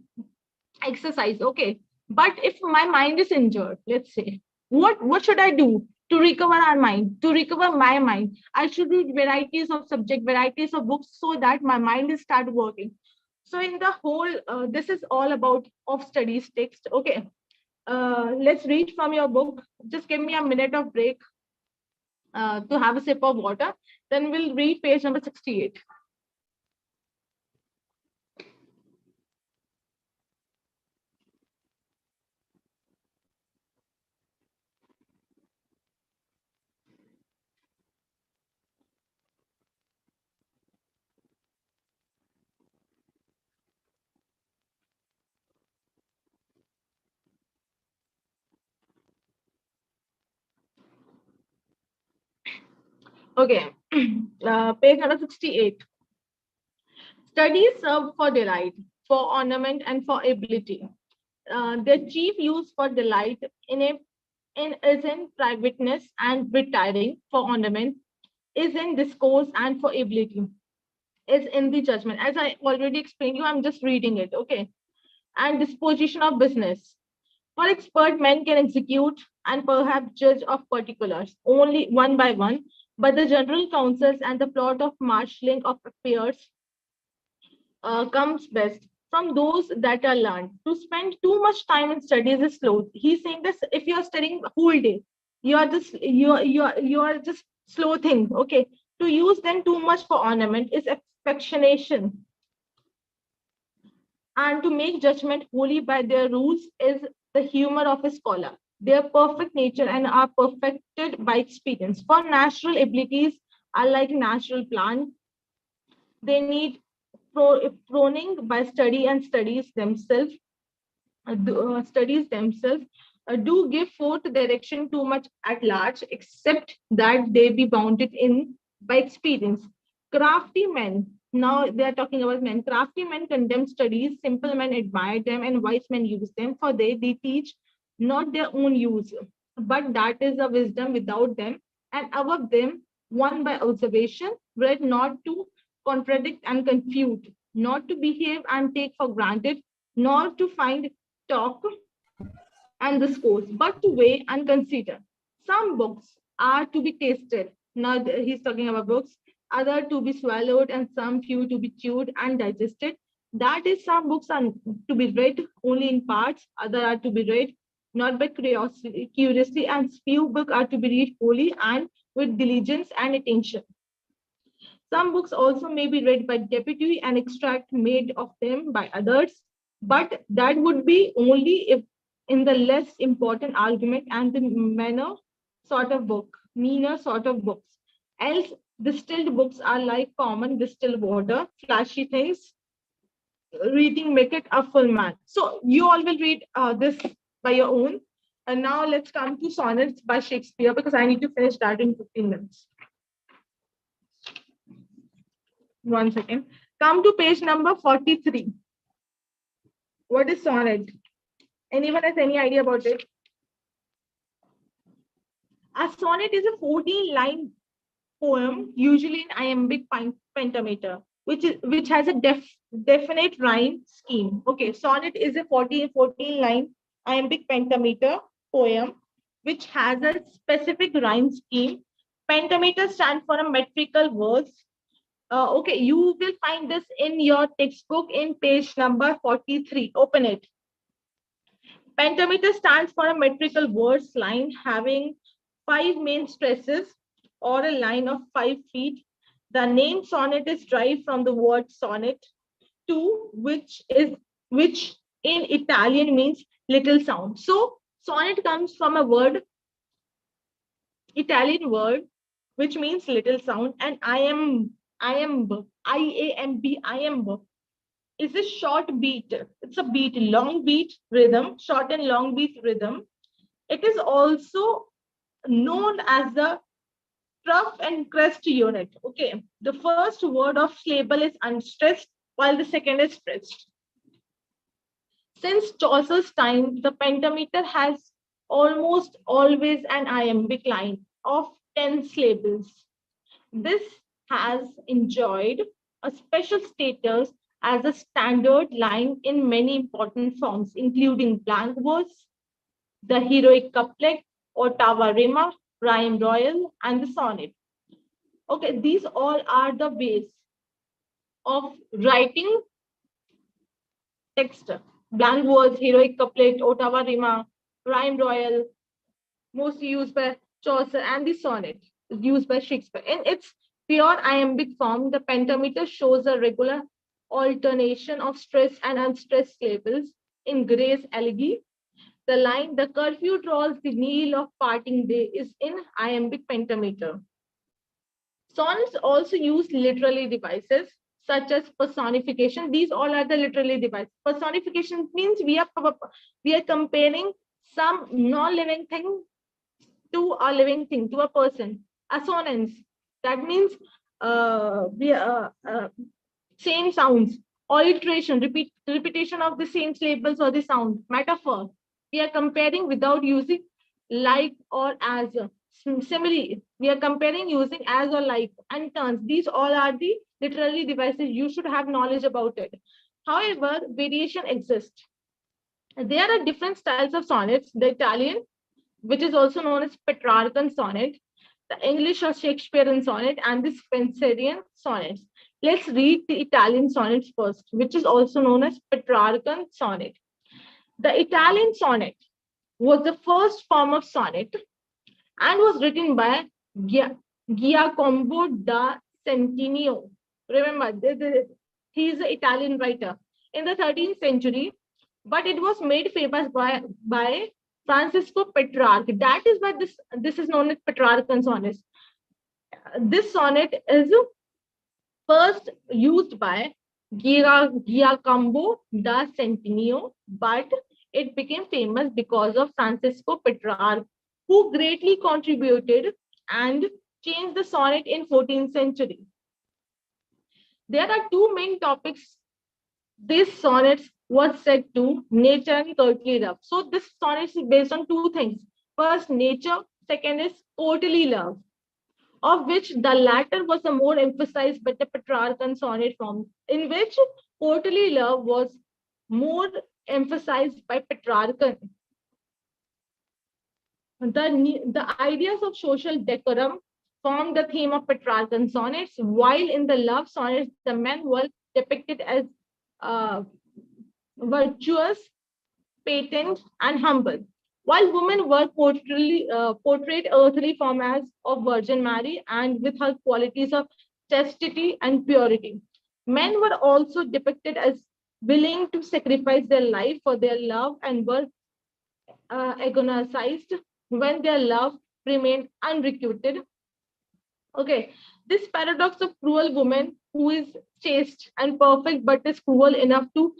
exercise, okay. But if my mind is injured, let's say, what should I do to recover our mind, to recover my mind? I should read varieties of subject, varieties of books, so that my mind is start working. So in the whole this is all about of studies text, okay. Let's read from your book. Just give me a minute of break to have a sip of water, then we'll read page number 68. Okay. Page number 68. Studies serve for delight, for ornament, and for ability. Their chief use for delight is in privateness and retiring, for ornament is in discourse, and for ability is in the judgment. As I already explained you, I'm just reading it, okay. And disposition of business. For expert men can execute and perhaps judge of particulars only one by one, but the general counsels and the plot of marshalling of affairs comes best from those that are learned. To spend too much time in studies is slow. He's saying this: if you are studying whole day, you are just slow thing. Okay, to use them too much for ornament is affectionation, and to make judgment wholly by their rules is the humor of a scholar. Their perfect nature and are perfected by experience. For natural abilities are like natural plant. They need proning by study and studies themselves do give forth direction too much at large, except that they be bounded in by experience. Crafty men, now they are talking about men. Crafty men condemn studies, simple men admire them, and wise men use them, for they teach not their own use, but that is a wisdom without them, and above them, won by observation, read not to contradict and confute, not to behave and take for granted, nor to find talk and discourse, but to weigh and consider. Some books are to be tasted. Now he's talking about books, other to be swallowed, and some few to be chewed and digested. That is, some books are to be read only in parts, other are to be read not by curiously, and few books are to be read wholly and with diligence and attention. Some books also may be read by deputy and extract made of them by others, but that would be only if in the less important argument and the meaner sort of books. Else, distilled books are like common distilled water, flashy things. Reading make it a full man. So you all will read this by your own. And now let's come to sonnets by Shakespeare because I need to finish that in 15 minutes. 1 second. Come to page number 43. What is sonnet? Anyone has any idea about it? A sonnet is a 14-line poem, usually in iambic pentameter, which has a definite rhyme scheme. Okay, sonnet is a 14-line iambic pentameter poem, which has a specific rhyme scheme. Pentameter stands for a metrical verse. Okay, you will find this in your textbook in page number 43. Open it. Pentameter stands for a metrical verse line having 5 main stresses or a line of 5 feet. The name sonnet is derived from the word sonnet, to which in Italian means little sound. So sonnet comes from a Italian word, which means little sound, and iamb is a short beat. It's a beat, long beat rhythm, short and long beat rhythm. It is also known as the trough and crest unit. Okay, the first word of syllable is unstressed, while the second is stressed. Since Chaucer's time, the pentameter has almost always an iambic line of 10 syllables. This has enjoyed a special status as a standard line in many important forms, including blank verse, the heroic couplet, ottava rima, rhyme royal, and the sonnet. Okay, these all are the ways of writing text. Blank verse, heroic couplet, ottava rima, rhyme royal, mostly used by Chaucer, and the sonnet used by Shakespeare. In its pure iambic form, the pentameter shows a regular alternation of stressed and unstressed syllables in Gray's Elegy. The line, the curfew draws the knell of parting day, is in iambic pentameter. Sonnets also use literary devices such as personification. These all are the literary devices. Personification means we are comparing some non-living thing to a living thing, to a person. Assonance, that means same sounds. Alliteration, repetition of the same syllables or the sound. Metaphor, we are comparing without using like or as. Simile, we are comparing using as or like. And turns, these all are the literary devices. You should have knowledge about it. However, variation exists. There are different styles of sonnets. The Italian, which is also known as Petrarchan Sonnet, the English or Shakespearean Sonnet, and the Spenserian Sonnets. Let's read the Italian sonnets first, which is also known as Petrarchan Sonnet. The Italian sonnet was the first form of sonnet and was written by Giacomo da Centineo. Remember, he is an Italian writer in the 13th century, but it was made famous by Francisco Petrarch. That is why this is known as Petrarchan sonnet. This sonnet is first used by Giacomo da Centineo, but it became famous because of Francisco Petrarch, who greatly contributed and changed the sonnet in 14th century. There are two main topics this sonnets was set to: nature and courtly love. So this sonnet is based on two things. First, nature. Second is courtly love, of which the latter was the more emphasized by the Petrarchan sonnet form, in which courtly love was more emphasized by Petrarchan. The ideas of social decorum formed the theme of Petrarchan sonnets, while in the love sonnets, the men were depicted as uh, virtuous, patent, and humble, while women were portrayed earthly form as of Virgin Mary and with her qualities of chastity and purity. Men were also depicted as willing to sacrifice their life for their love and were agonized when their love remained unrequited. Okay, this paradox of cruel woman who is chaste and perfect but is cruel enough to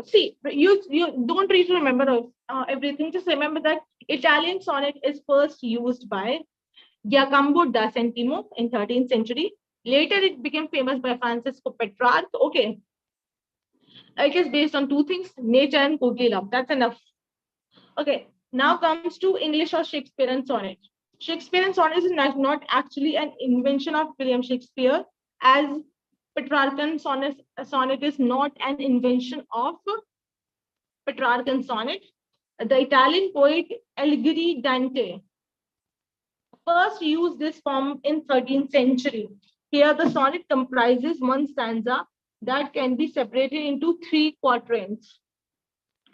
see. You don't need to remember everything. Just remember that Italian sonnet is first used by Giacomo da Sentimo in 13th century. Later, it became famous by Francisco Petrarch. Okay, it is based on two things: nature and courtly love. That's enough. Okay, now comes to English or Shakespearean sonnet. Shakespearean sonnet is not actually an invention of William Shakespeare, as Petrarchan sonnet is not an invention of Petrarchan sonnet. The Italian poet Alighieri Dante first used this form in 13th century. Here, the sonnet comprises one stanza that can be separated into three quatrains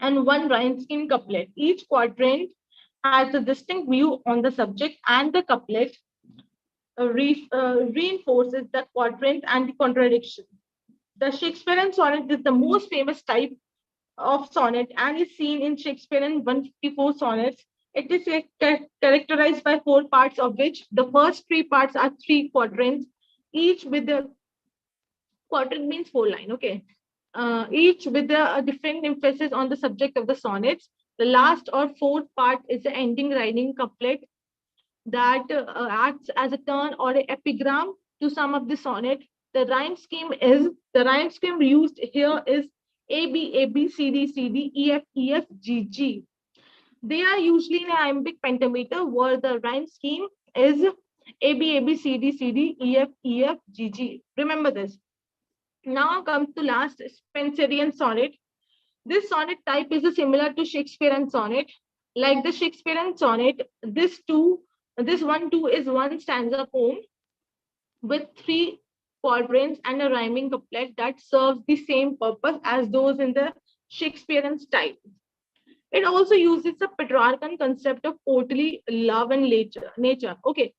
and one rhyme scheme couplet. Each quatrain has a distinct view on the subject, and the couplet reinforces the quatrain and the contradiction. The Shakespearean sonnet is the most famous type of sonnet and is seen in Shakespearean 154 sonnets. It is characterized by four parts, of which the first three parts are three quatrains, each with the quatrain means four line. Okay, each with a different emphasis on the subject of the sonnets. The last or fourth part is the ending rhyming couplet that acts as a turn or an epigram to sum up the sonnet. The rhyme scheme used here is A B A B C D C D E F E F G G. They are usually in iambic pentameter, where the rhyme scheme is A B A B C D C D E F E F G G. Remember this. Now comes to last Spenserian sonnet. This sonnet type is similar to Shakespearean sonnet. Like the Shakespearean sonnet, this one too is one stanza poem with three quatrains and a rhyming couplet that serves the same purpose as those in the Shakespearean style. It also uses the Petrarchan concept of courtly love and nature. Okay,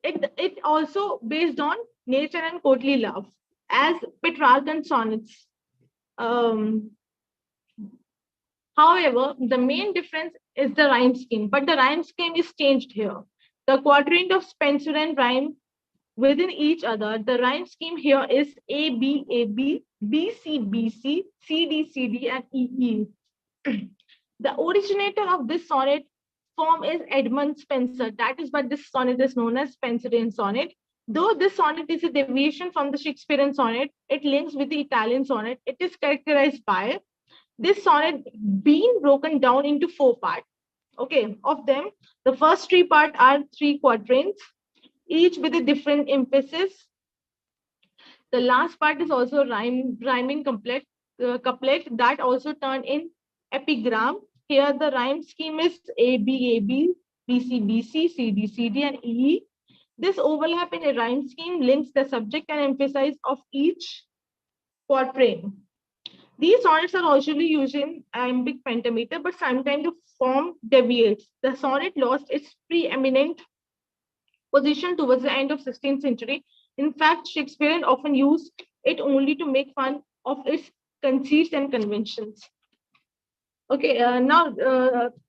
it also based on nature and courtly love as Petrarchan sonnets. Um, However, the main difference is the rhyme scheme, but the rhyme scheme is changed here. The quadrant of Spenserian rhyme within each other. The rhyme scheme here is A B A B, B C B C, C D C D, and E E. The originator of this sonnet form is Edmund Spenser. That is why this sonnet is known as Spenserian sonnet. Though this sonnet is a deviation from the Shakespearean sonnet, it links with the Italian sonnet. It is characterized by this sonnet being broken down into four parts. Okay, of them, the first three parts are three quatrains, each with a different emphasis. The last part is also rhyming couplet that also turn in epigram. Here the rhyme scheme is A B A B, B C B C, C D C D, and E E. This overlap in a rhyme scheme links the subject and emphasis of each quatrain. These sonnets are usually used in iambic pentameter, but sometimes the form deviates. The sonnet lost its preeminent position towards the end of 16th century. In fact, Shakespeare often used it only to make fun of its conceits and conventions. Okay, now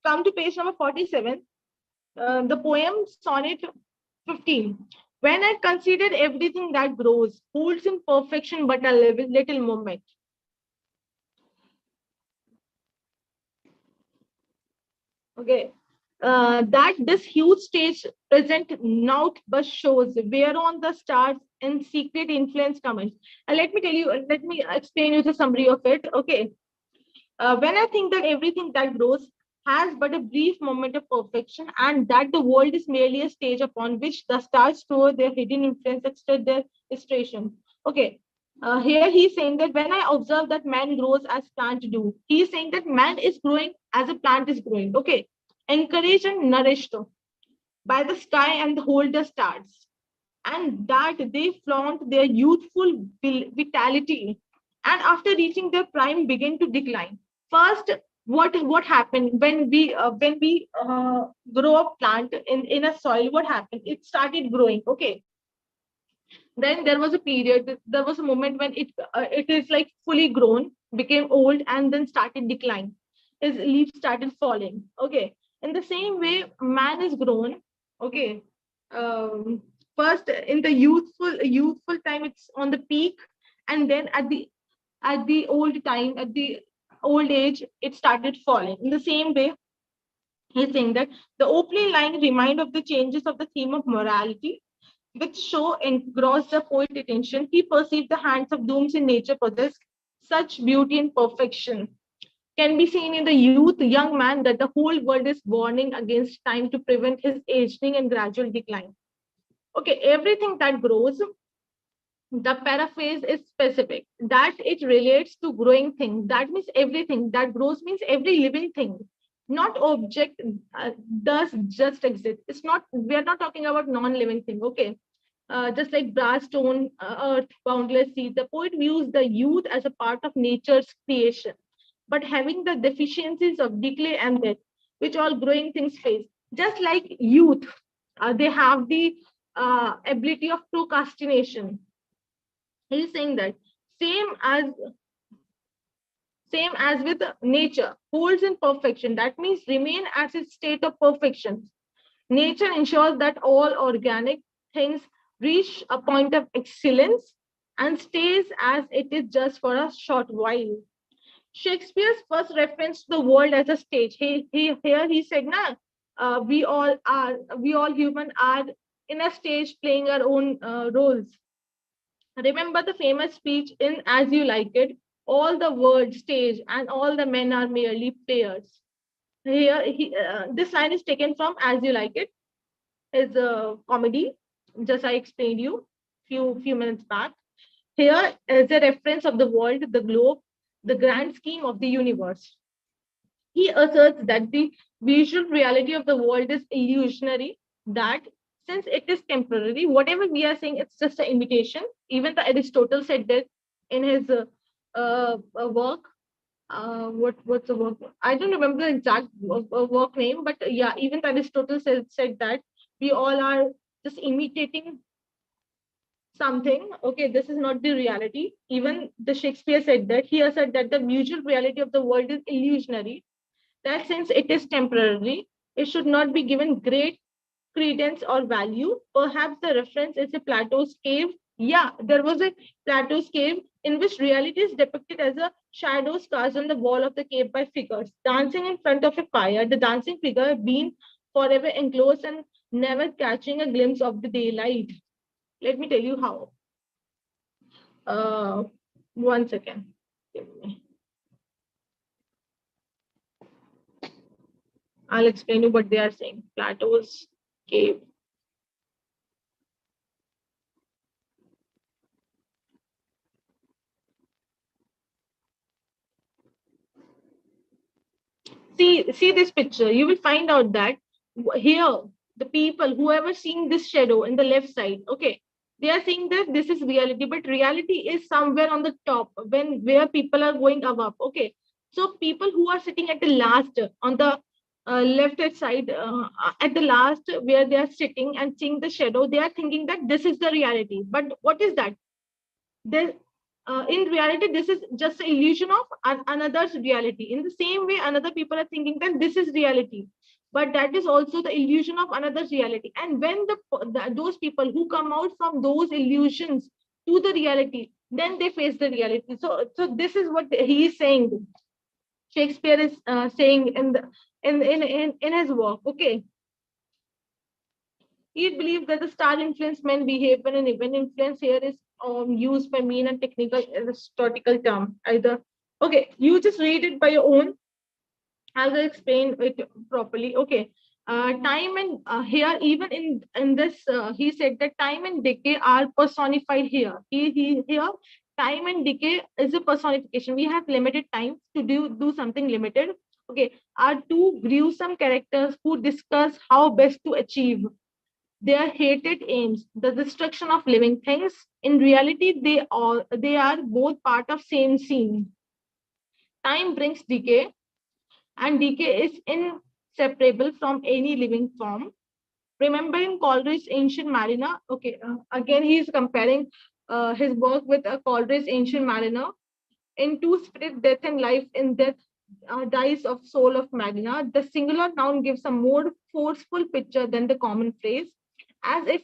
come to page number 47. The poem Sonnet 15. When I considered everything that grows, holds in perfection but a little moment. Okay, that this huge stage present naught but shows whereon the stars and secret influence comments. And let me explain you the summary of it. Okay. When I think that everything that grows has but a brief moment of perfection, and that the world is merely a stage upon which the stars store their hidden influence, extend their illustration. Okay. Here he's saying that when I observe that man grows as plant do, he's saying that man is growing as a plant is growing. Okay. Encouraged and nourished by the sky and hold the stars, and that they flaunt their youthful vitality, and after reaching their prime begin to decline. First, what happened when we grow a plant in a soil? What happened? It started growing. Okay, then there was a period, there was a moment when it is like fully grown, became old, and then started decline. His leaves started falling. Okay, in the same way man is grown. Okay, um, first in the youthful time it's on the peak, and then at the old time, at the old age, it started falling. In the same way, he's saying that the opening line remind of the changes of the theme of morality, which show engrossed the poet's attention. He perceived the hands of dooms in nature possess such beauty and perfection. Can be seen in the youth, young man, that the whole world is warning against time to prevent his aging and gradual decline. Okay, everything that grows, the paraphrase is specific, that it relates to growing thing. That means everything that grows means every living thing, not object does just exist. It's not, we are not talking about non-living thing. Okay, just like brass, stone, earth, boundless sea, the poet views the youth as a part of nature's creation, but having the deficiencies of decay and death, which all growing things face. Just like youth, they have the ability of procrastination. He's saying that same as same as with nature, holds in perfection. That means remain at its state of perfection. Nature ensures that all organic things reach a point of excellence and stays as it is just for a short while. Shakespeare's first reference to the world as a stage. Here he said, "Na, we all human are in a stage playing our own roles." Remember the famous speech in As You Like It, all the world stage and all the men are merely players. This line is taken from As You Like It, is a comedy, just I explained you few minutes back. Here is a reference of the world, the globe, the grand scheme of the universe. He asserts that the visual reality of the world is illusionary, that since it is temporary, whatever we are saying, it's just an imitation. Even the Aristotle said that in his work. What's the work? I don't remember the exact work name, but yeah, even Aristotle said that we all are just imitating something. Okay, this is not the reality. Even the Shakespeare said that. He has said that the visual reality of the world is illusionary, that since it is temporary, it should not be given great credence or value. Perhaps the reference is a Plato's cave. Yeah, there was a Plato's cave in which reality is depicted as a shadows cast on the wall of the cave by figures dancing in front of a fire. The dancing figure being forever enclosed and never catching a glimpse of the daylight. Let me tell you how. Uh, 1 second. Give me. I'll explain you what they are saying. Plato's cave. See this picture. You will find out that here the people, whoever seeing this shadow in the left side, okay, they are saying that this is reality, but reality is somewhere on the top when where people are going above. Okay, so people who are sitting at the last on the left hand side, at the last where they are sitting and seeing the shadow, they are thinking that this is the reality. But what is that? There, in reality, this is just an illusion of another's reality. In the same way, another people are thinking that this is reality, but that is also the illusion of another's reality. And when those people who come out from those illusions to the reality, then they face the reality. So this is what he is saying. Shakespeare is saying in his work. Okay, he believed that the star influence men behavior, and event influence here is used by mean and technical Aristotle term either. Okay, you just read it by your own. I'll explain it properly. Okay. Time and here, even in this, he said that time and decay are personified here. Here, time and decay is a personification. We have limited time to do something limited. Okay, are two gruesome characters who discuss how best to achieve their hated aims, the destruction of living things. In reality, they are both part of same scene. Time brings decay, and decay is inseparable from any living form. Remembering Coleridge's Ancient Mariner, okay, again he is comparing his work with Coleridge's Ancient Mariner. In two spirit, death and life, in death dies of soul of mariner. The singular noun gives a more forceful picture than the common phrase, as if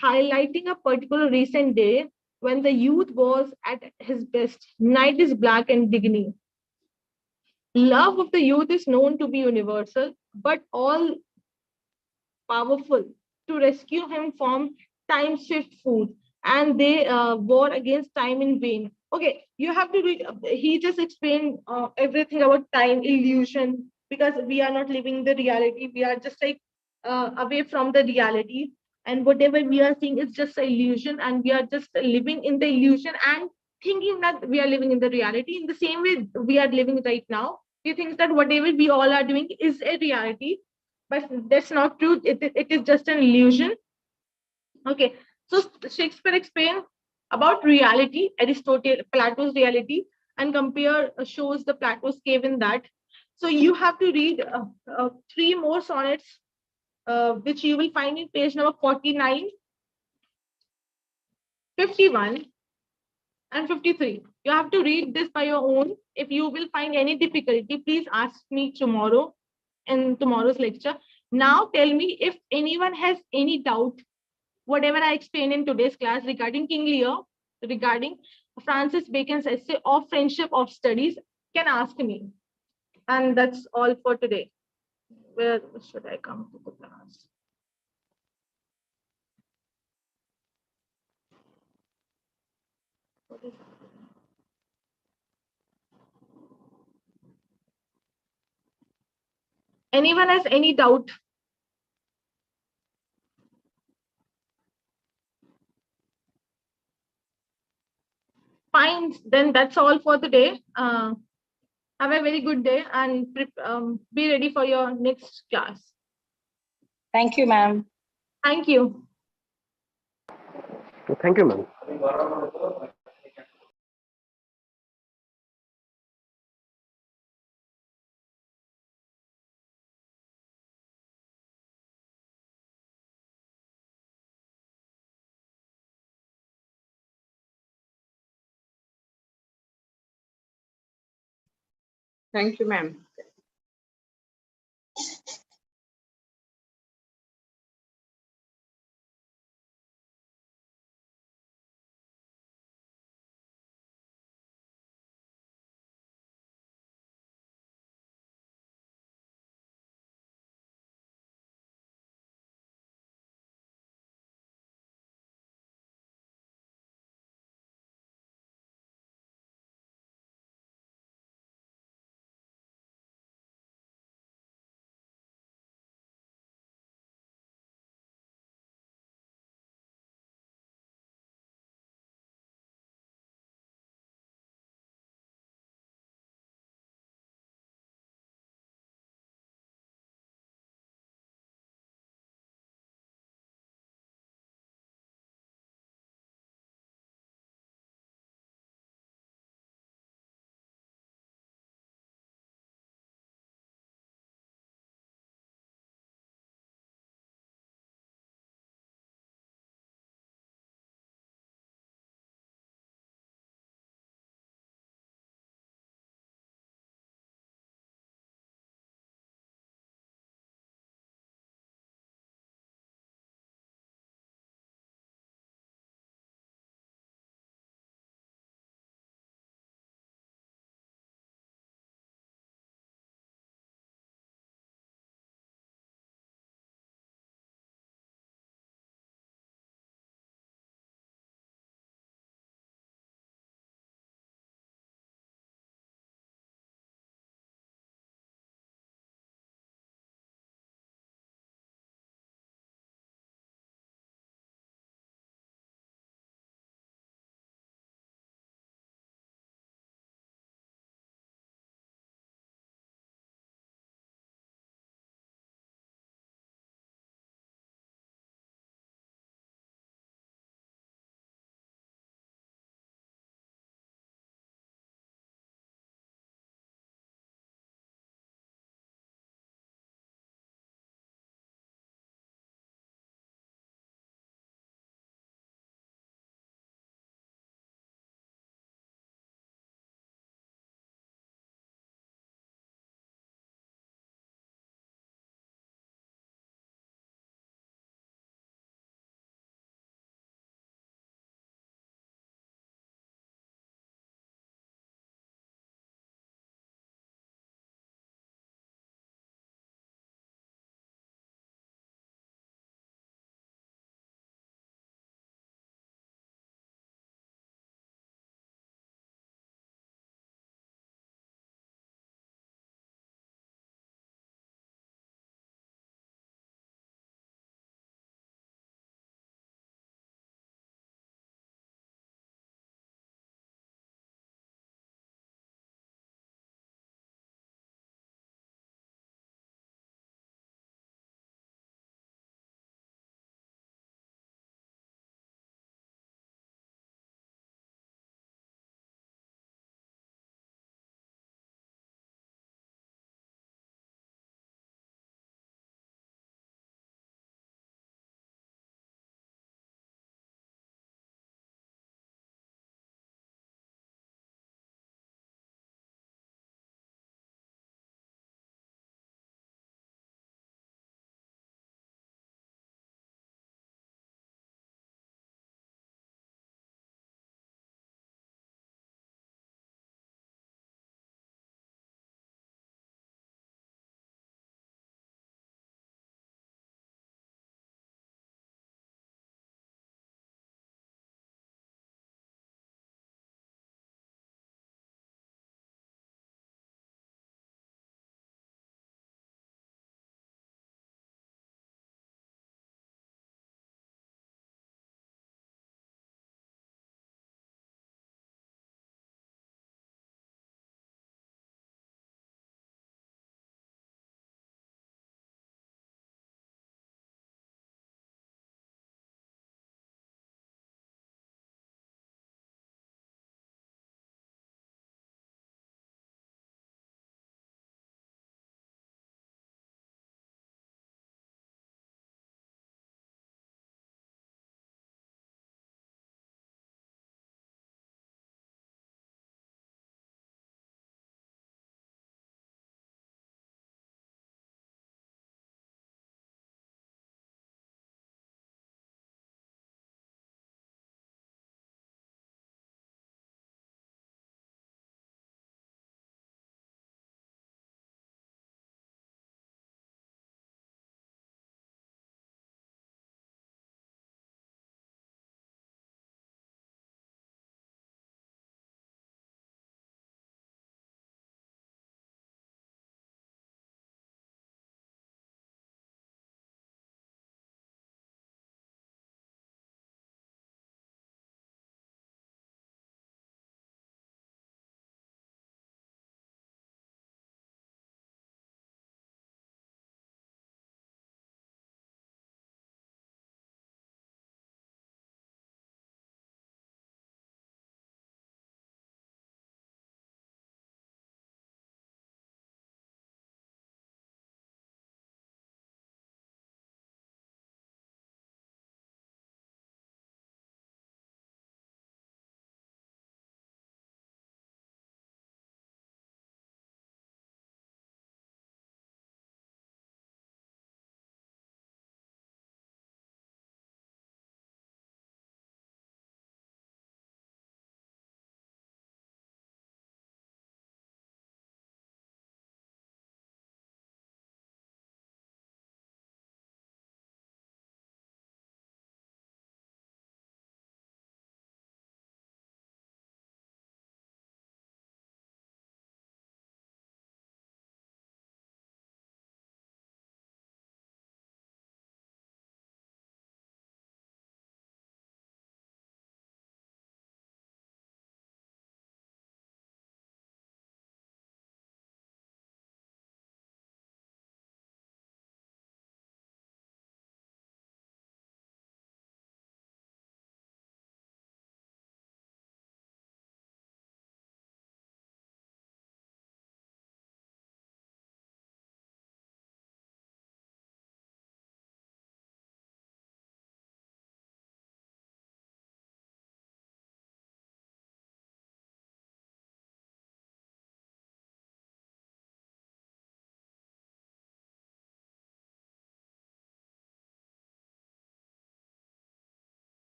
highlighting a particular recent day when the youth was at his best. Night is black and digny. Love of the youth is known to be universal, but all powerful to rescue him from time's swift food, and they war against time in vain. Okay, you have to read. He just explained everything about time illusion, because we are not living the reality. We are just like away from the reality, and whatever we are seeing is just an illusion, and we are just living in the illusion and thinking that we are living in the reality. In the same way, we are living right now. We think that whatever we all are doing is a reality, but that's not true. It is just an illusion. Okay, so Shakespeare explained about reality, Aristotle, Plato's reality, and compare shows the Plato's cave in that. So you have to read three more sonnets, which you will find in page number 49, 51, and 53. You have to read this by your own. If you will find any difficulty, please ask me tomorrow in tomorrow's lecture. Now tell me if anyone has any doubt, whatever I explained in today's class regarding King Lear, regarding Francis Bacon's essay of Friendship of Studies, can ask me. And that's all for today. Where should I come to the class? Anyone has any doubt? Fine, then that's all for today. Have a very good day, and be ready for your next class.
Thank you, ma'am.
Thank you.
Thank you, ma'am.
Thank you, ma'am.